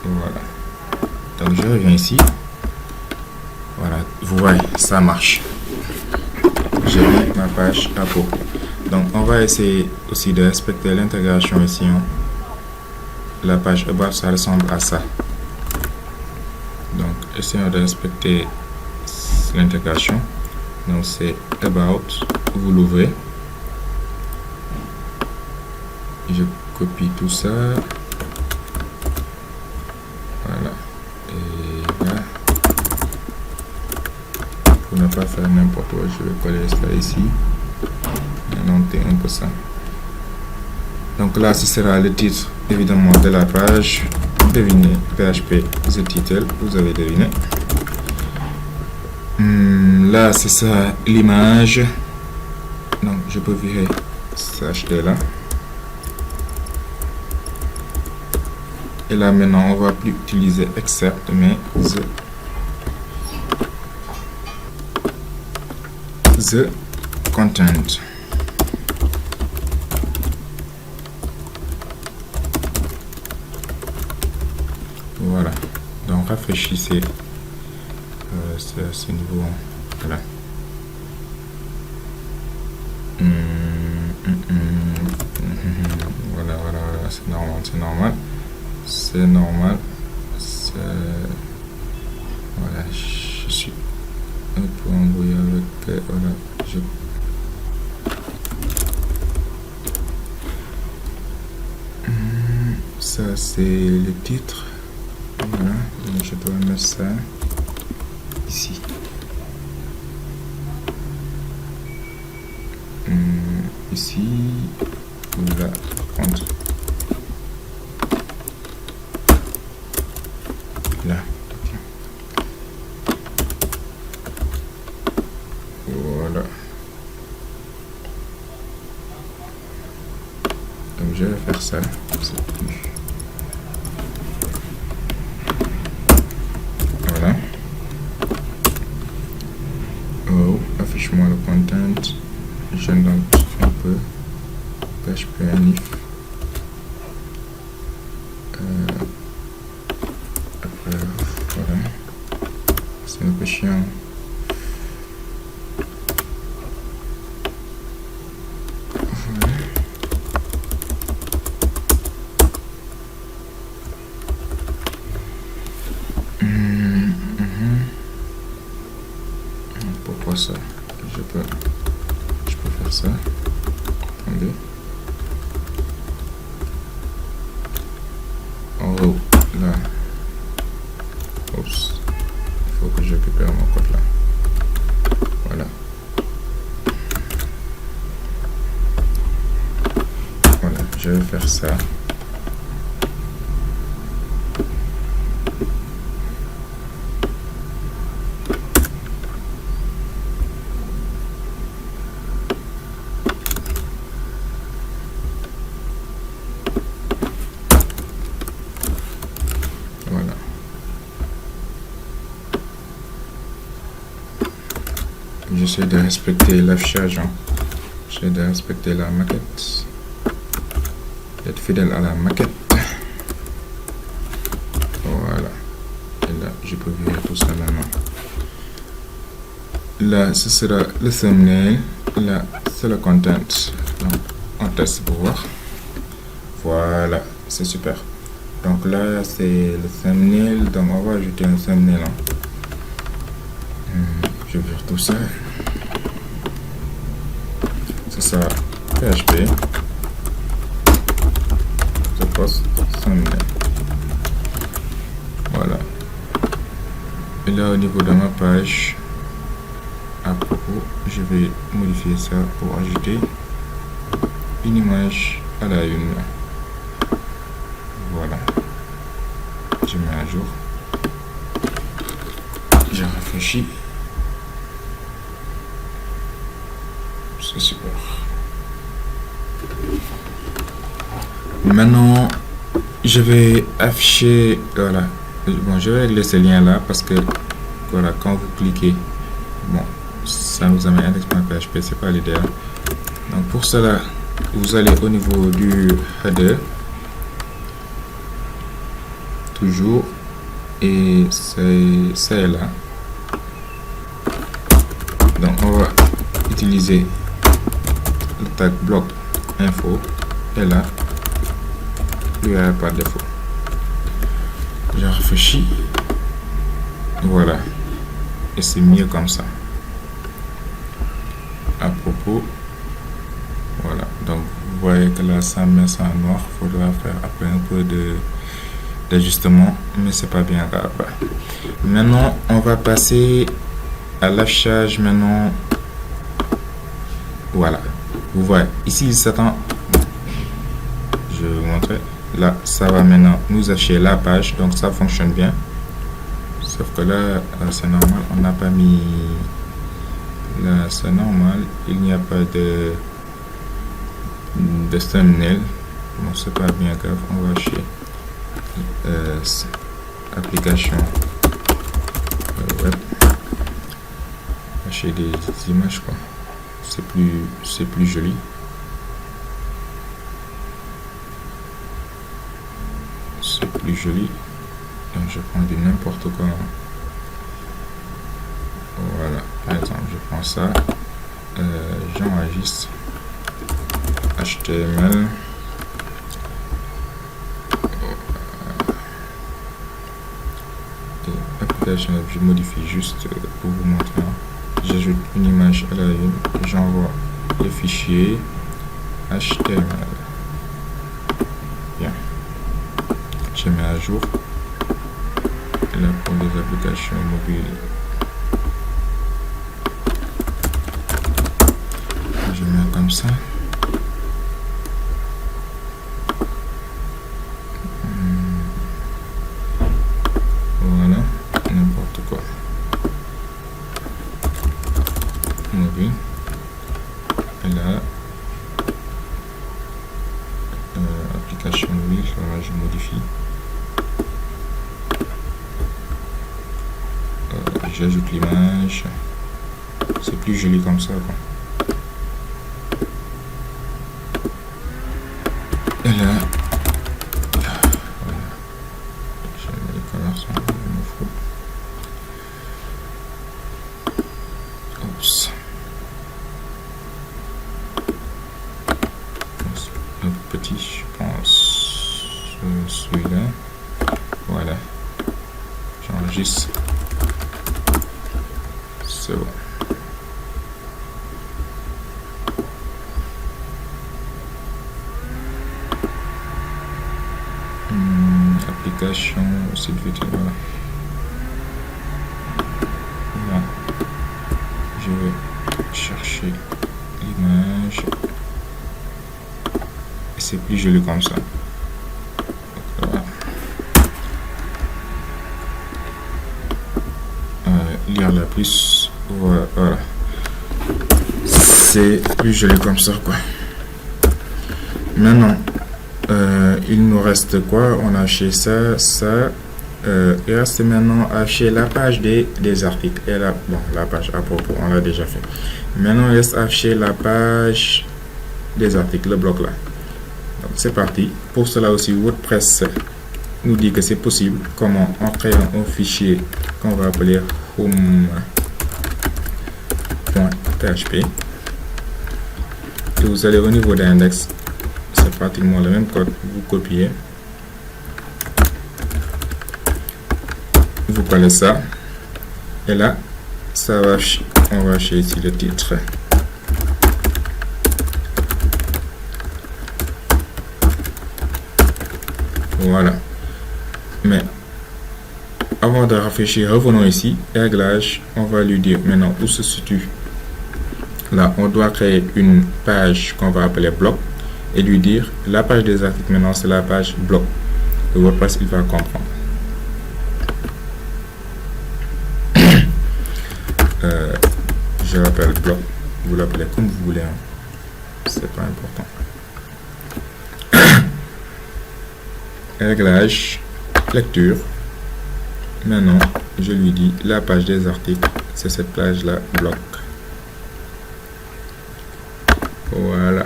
Voilà. Donc je reviens ici. Voilà, vous voyez, ça marche. J'ai mis ma page à propos. Donc on va essayer aussi de respecter l'intégration ici. La page about, ça ressemble à ça. Donc essayons de respecter l'intégration. Donc c'est about, vous l'ouvrez. Je copie tout ça. Voilà. Et là, pour ne pas faire n'importe quoi, je vais coller cela ici. Et monter un peu ça. Donc là, ce sera le titre évidemment de la page. Devinez, PHP the title, vous avez deviné. Là, c'est ça l'image. Donc je peux virer ce HD là. Et là maintenant, on va plus utiliser except, mais the content. Voilà, donc rafraîchissez ce niveau. Voilà. Voilà, c'est normal. Voilà, je suis un peu embrouillé avec. Voilà, ça c'est le titre. Voilà, donc je dois mettre ça ici. Ici ou là, par contre. Là. Voilà. Donc je vais faire ça. Voilà. Oh, affiche-moi le content. Je note un peu. PHP inif. Après, voilà. C'est un peu chiant. Pourquoi ça? Je peux faire ça. Attendez. Oh, là. Oups. Il faut que je récupère mon code là. Voilà. Voilà, je vais faire ça. Voilà. J'essaie de respecter l'affichage. J'essaie de respecter la maquette. D'être fidèle à la maquette. Voilà. Et là, je peux virer tout ça maintenant. là ce sera le thumbnail, là c'est le content. Donc on teste pour voir. Voilà, c'est super. Donc là c'est le thumbnail, donc on va ajouter un thumbnail. Je vais faire tout ça. C'est ça, PHP. Je poste thumbnail. Voilà. Et là au niveau de ma page, à propos, je vais modifier ça pour ajouter une image à la une. Voilà. Je mets à jour. Je réfléchis. C'est super. Maintenant, je vais afficher. Voilà. Bon, je vais régler ce lien là parce que voilà, quand vous cliquez, bon, ça nous amène index.php, c'est pas l'idéal. Donc pour cela, vous allez au niveau du header, toujours, et c'est là. Donc on va utiliser le tag bloc info, et là, l'URL par défaut. Je réfléchis, voilà, et c'est mieux comme ça. À propos, voilà, donc vous voyez que là ça met ça en noir, il faudra faire après un peu d'ajustement, mais c'est pas bien grave. Maintenant on va passer à l'affichage. Maintenant voilà, vous voyez ici il s'attend, je vais vous montrer, là ça va maintenant nous afficher la page, donc ça fonctionne bien, sauf que là c'est normal, on n'a pas mis. Là c'est normal, il n'y a pas de thumbnail. Bon, c'est pas bien grave, on va acheter application web, acheter des images quoi, c'est plus joli. C'est plus joli, donc je prends du n'importe quoi. Voilà, par exemple, je prends ça, j'enregistre HTML, application, je modifie juste pour vous montrer. J'ajoute une image à la une, j'envoie le fichier HTML. Bien, je mets à jour. Et là pour les applications mobiles, je mets comme ça. Voilà, n'importe quoi. Mobile. Et là, application mobile, voilà, je modifie. J'ajoute l'image. C'est plus joli comme ça, quoi. Et là, voilà. Je mets les conversions, je m'en fous. Oups. Un petit, je pense, celui-là. Voilà. J'enregistre. C'est bon. Application, site vite, voilà. Là, je vais chercher l'image et c'est plus joli comme ça. Voilà. Lire la plus, voilà. C'est plus joli comme ça, quoi. Maintenant, il nous reste quoi? On a acheté ça. Il reste maintenant à acheter la page des articles. Et là, bon, la page à propos, on l'a déjà fait. Maintenant, il reste à acheter la page des articles, le bloc là. Donc, c'est parti. Pour cela aussi, WordPress nous dit que c'est possible. Comment? En créant un fichier qu'on va appeler home PHP. Et vous allez au niveau d'index, c'est pratiquement le même code, vous copiez, vous collez ça, et là, ça va, on va acheter ici le titre. Voilà. Mais avant de réfléchir, revenons ici, réglage, on va lui dire maintenant où se situe. Là, on doit créer une page qu'on va appeler bloc et lui dire la page des articles maintenant c'est la page bloc. Le WordPress il va comprendre. Je l'appelle bloc, vous l'appelez comme vous voulez, hein. C'est pas important. Réglage, lecture. Maintenant, je lui dis la page des articles, c'est cette page là, bloc. Voilà.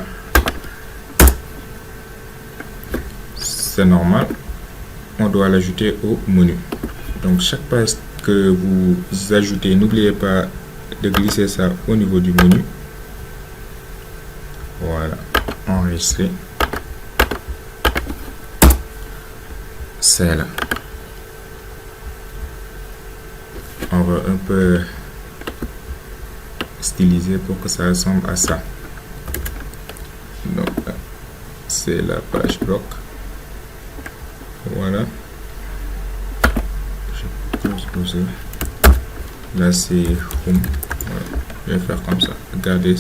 C'est normal. On doit l'ajouter au menu. Donc chaque page que vous ajoutez, n'oubliez pas de glisser ça au niveau du menu. Voilà. Enregistrer. C'est là. On va un peu styliser pour que ça ressemble à ça. Donc là, c'est la page bloc. Voilà. Je close. Là c'est home. Voilà. Je vais faire comme ça. Regardez.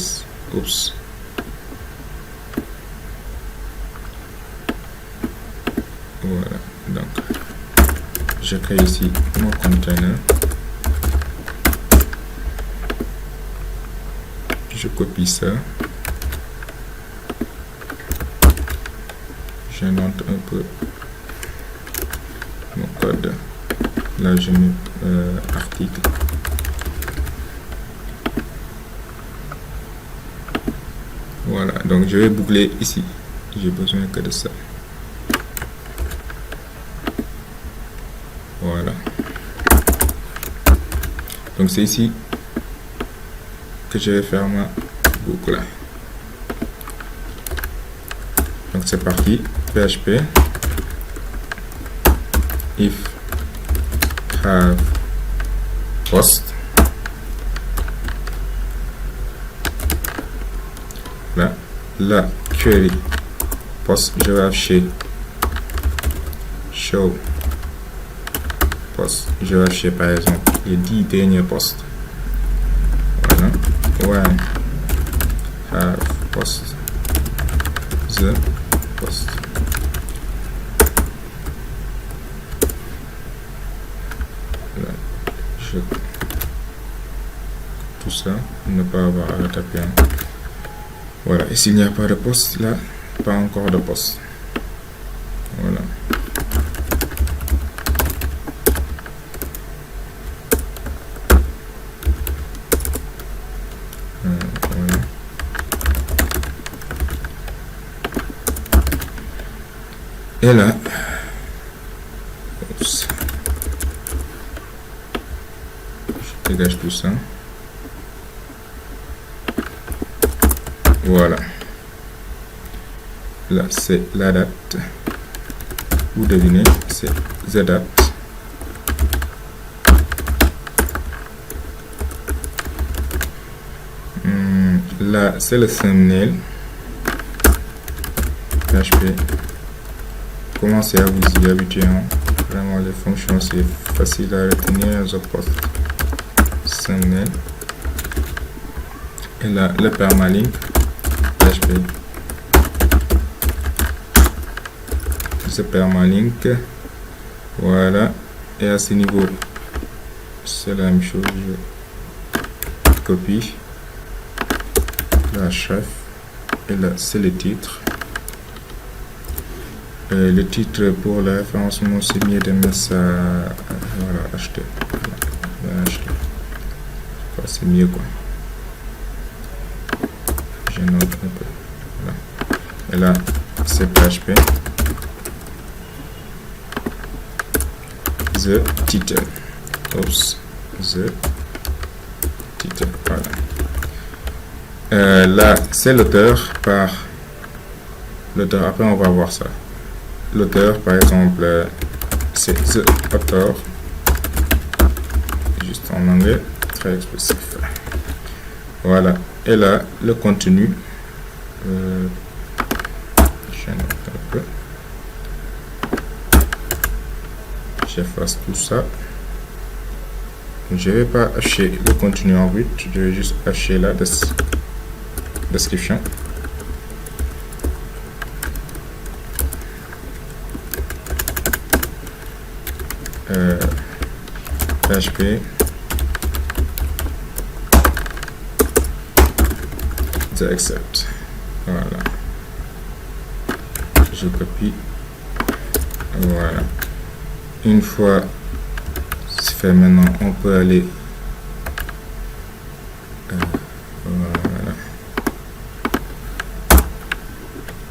Oups. Voilà. Donc je crée ici mon container. Je copie ça. Je note un peu mon code. Là, je mets article. Voilà, donc je vais boucler ici. J'ai besoin que de ça. Voilà. Donc c'est ici que je vais faire ma boucle. Donc c'est parti. PHP if have post. Là, la query post, je vais afficher show post. Je vais afficher par exemple les 10 derniers posts. Voilà. When have post the post. Là, tout ça, ne pas avoir à taper. Voilà, et s'il n'y a pas de poste, là, pas encore de poste. Voilà. Voilà. Et là, oups, je dégage tout ça. Voilà. Là, c'est la date. Vous devinez, c'est the date. Là, c'est le thumbnail. PHP. Commencez à vous y habituer. Hein. Vraiment, les fonctions, c'est facile à retenir. The post. Thumbnail. Et là, le permalink. PHP. Ce permalink. Voilà. Et à ce niveau, c'est la même chose. Je copie. La chef. Et là, c'est le titre. Le titre pour le référencement, c'est mieux de mettre ça. Voilà, acheter. Voilà, acheter. C'est mieux quoi. Je note un peu. Voilà. Et là, c'est PHP. The title. Oops. The title. Voilà. Là, c'est l'auteur par l'auteur. Après, on va voir ça. L'auteur, par exemple, c'est the author. Juste en anglais, très expressif. Voilà. Et là, le contenu. Je note un peu. J'efface tout ça. Je ne vais pas afficher le contenu en brut. Je vais juste afficher la description. PHP the accept. Voilà. Je copie. Voilà. Une fois c'est fait, maintenant on peut aller voilà.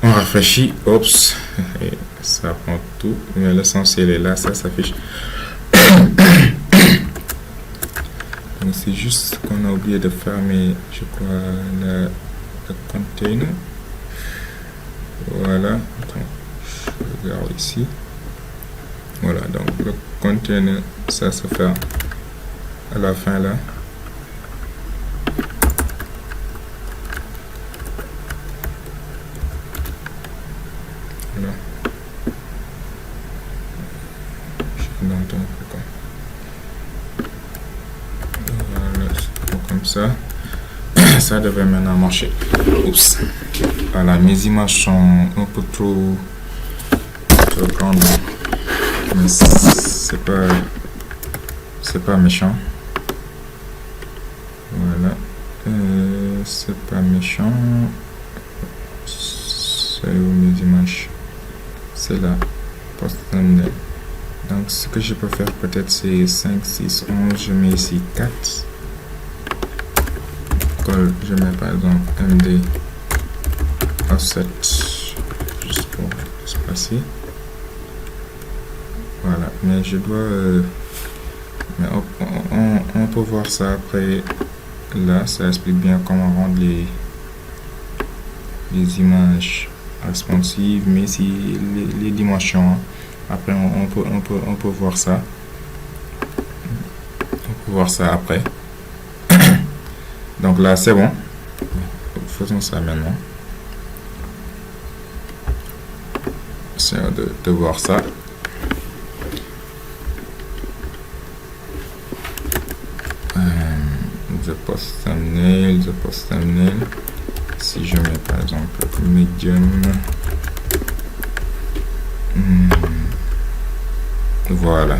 On rafraîchit. Oups. Et ça prend tout, mais l'essentiel est là, ça s'affiche. Donc c'est juste qu'on a oublié de fermer, je crois, le container. Voilà. Attends, je regarde ici. Voilà, donc le container, ça se fait à la fin là. Voilà. Je vais un peu voilà, comme ça. Ça devrait maintenant marcher. Oups. Voilà, mes images sont un peu trop grandes. Mais c'est pas méchant. Voilà. C'est pas méchant. C'est où mes images? C'est là. Post thumbnail. Donc ce que je peux faire peut-être c'est 5, 6, 11. Je mets ici 4. Je mets par exemple MD offset juste pour espacer. Voilà, mais je dois mais on peut voir ça après. Là ça explique bien comment rendre les images responsives, mais si les dimensions, après on peut voir ça. On peut voir ça après. Donc là c'est bon. Faisons ça maintenant. Essayons de voir ça. The post thumbnail. Si je mets par exemple medium, voilà.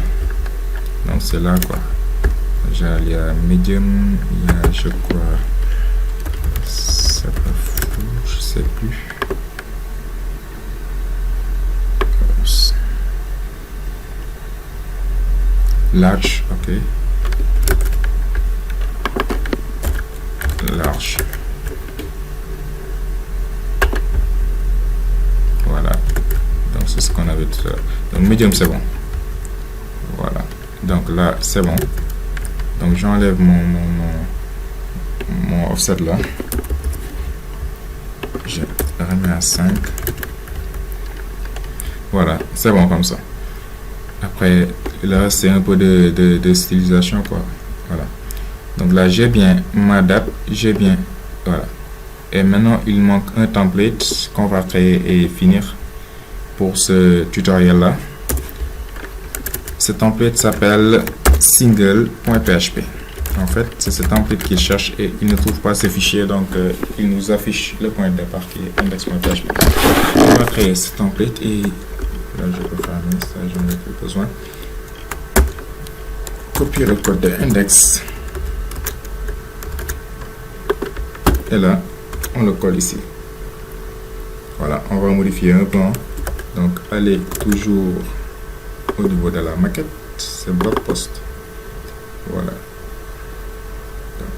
Donc c'est là quoi. Il y a medium, il y a je crois, c'est pas fou, je sais plus. Large, ok. Large. Voilà. Donc c'est ce qu'on avait tout à l'heure. Donc medium c'est bon. Voilà. Donc là c'est bon. Donc j'enlève mon offset là. Je remets à 5. Voilà, c'est bon comme ça. Après là c'est un peu de stylisation quoi. Voilà. Donc là j'ai bien ma date, j'ai bien, voilà. Et maintenant il manque un template qu'on va créer et finir pour ce tutoriel là. Ce template s'appelle single.php. En fait c'est ce template qu'il cherche et il ne trouve pas ce fichier, donc il nous affiche le point de départ qui est index.php. On va créer ce template et là je peux faire ça, j'en ai plus besoin. Copier le code de index. Et là, on le colle ici. Voilà, on va modifier un plan. Donc, allez toujours au niveau de la maquette. C'est blog post. Voilà. Donc,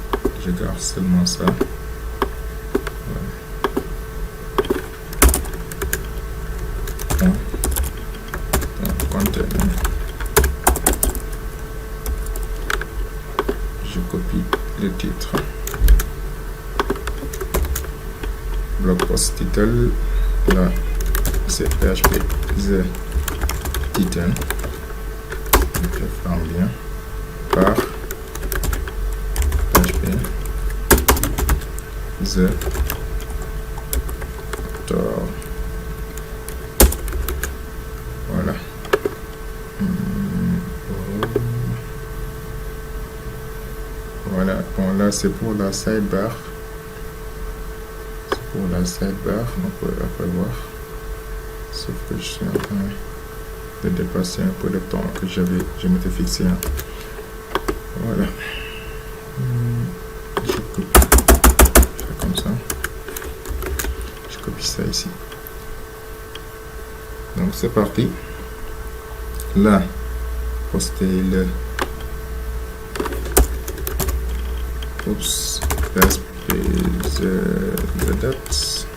je garde seulement ça. Voilà. Donc, content. Je copie le titre. blog post title. Là, c'est PHP the title. Donc, je ferme bien par PHP the author. Voilà. Voilà. Bon, là, c'est pour la sidebar. C'est pour la sidebar. On peut après voir. Sauf que je suis en train de dépasser un peu le temps que je m'étais fixé. Voilà. Je copie. Je fais comme ça. Je copie ça ici. Donc c'est parti. Là, poster le oups, the dates.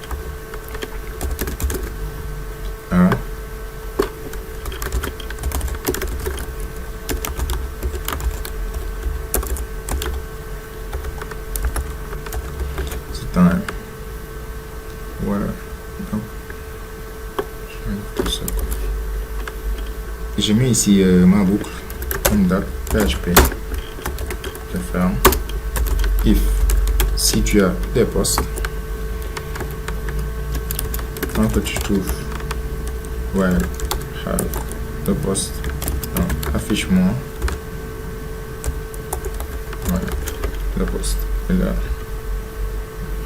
Ah. C'est time. Voilà. Donc, je vais tout ça. J'ai mis ici ma boucle comme date PHP. Je ferme. If si tu as des postes, quand que tu trouves ouais, have le poste, affiche-moi voilà, le poste. Et là,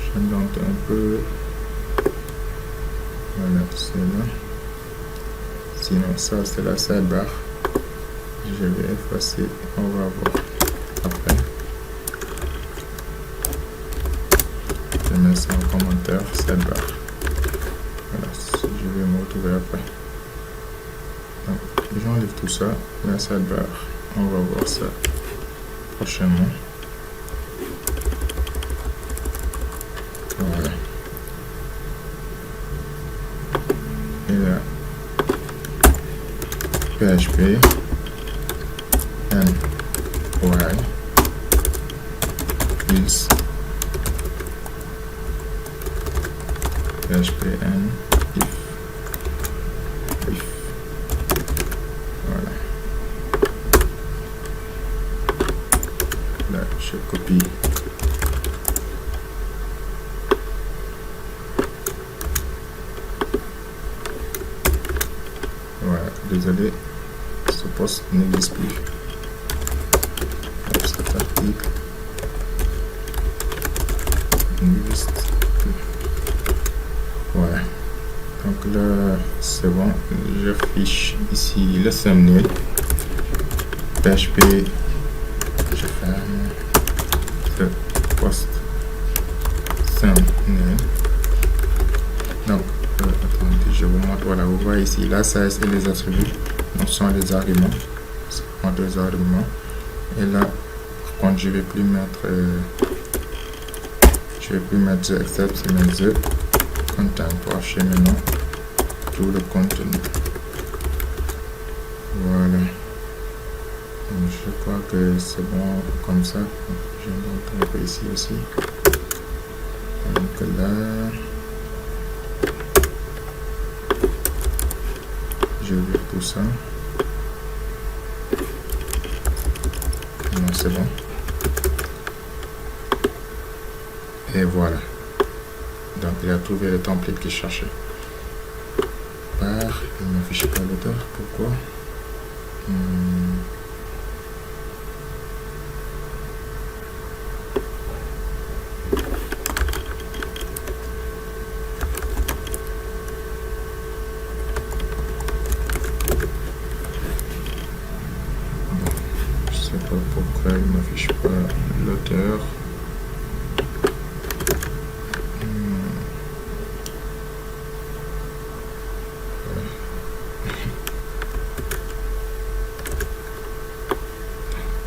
j'indente un peu. Voilà, c'est là. Sinon, ça c'est la sidebar. Je vais effacer. On va voir après. Je mets ça en commentaire, sidebar. Voilà, je vais me retrouver après. Donc, j'enlève tout ça. La sidebar, on va voir ça prochainement. Voilà. Et là, PHP and y is PHP and if voilà. Là, je copie. Voilà, désolé, ce poste n'existe plus. Cet article n'existe plus. Voilà. Donc là, c'est bon. J'affiche ici le thumbnail. PHP. Je ferme ce post thumbnail. Donc, attendez, je vous montre. Voilà, vous voyez ici la size et les attributs. Donc, ce sont les arguments. Ce sont deux arguments. Et là, par contre, je vais plus mettre the except, mais the content pour afficher maintenant tout le contenu. Voilà. Donc, je crois que c'est bon comme ça. Je vais montrer un peu ici aussi. Donc là, je vais tout ça. Non, c'est bon. Et voilà. Donc il a trouvé le template qu'il cherchait. Il ne m'affiche pas l'auteur. Pourquoi? Je sais pas pourquoi il ne m'affiche pas l'auteur.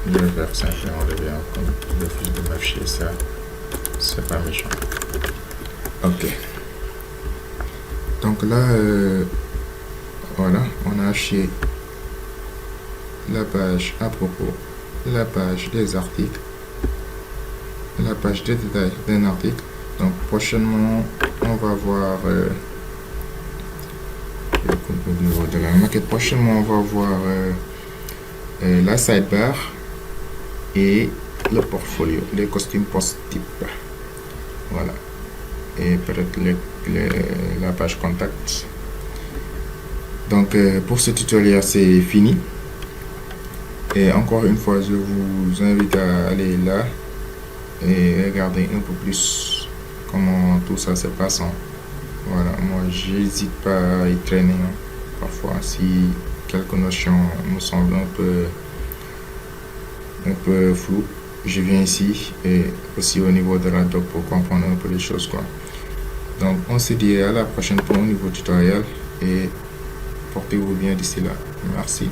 Je vais faire simplement enlever le fil de m'afficher ça. C'est pas méchant. Ok. Donc là, voilà, on a affiché la page à propos, la page des articles, la page des détails d'un article, Donc prochainement, on va voir au niveau de la maquette. Prochainement, on va voir la sidebar et le portfolio, les costumes post-type. Voilà. Et peut-être la page contact. Donc pour ce tutoriel, c'est fini. Et encore une fois, je vous invite à aller là et regarder un peu plus comment tout ça se passe. Voilà, moi j'hésite pas à y traîner. Parfois, si quelques notions me semblent un peu floues, je viens ici et aussi au niveau de la doc pour comprendre un peu les choses, quoi. Donc on se dit à la prochaine pour un nouveau tutoriel et portez-vous bien d'ici là. Merci.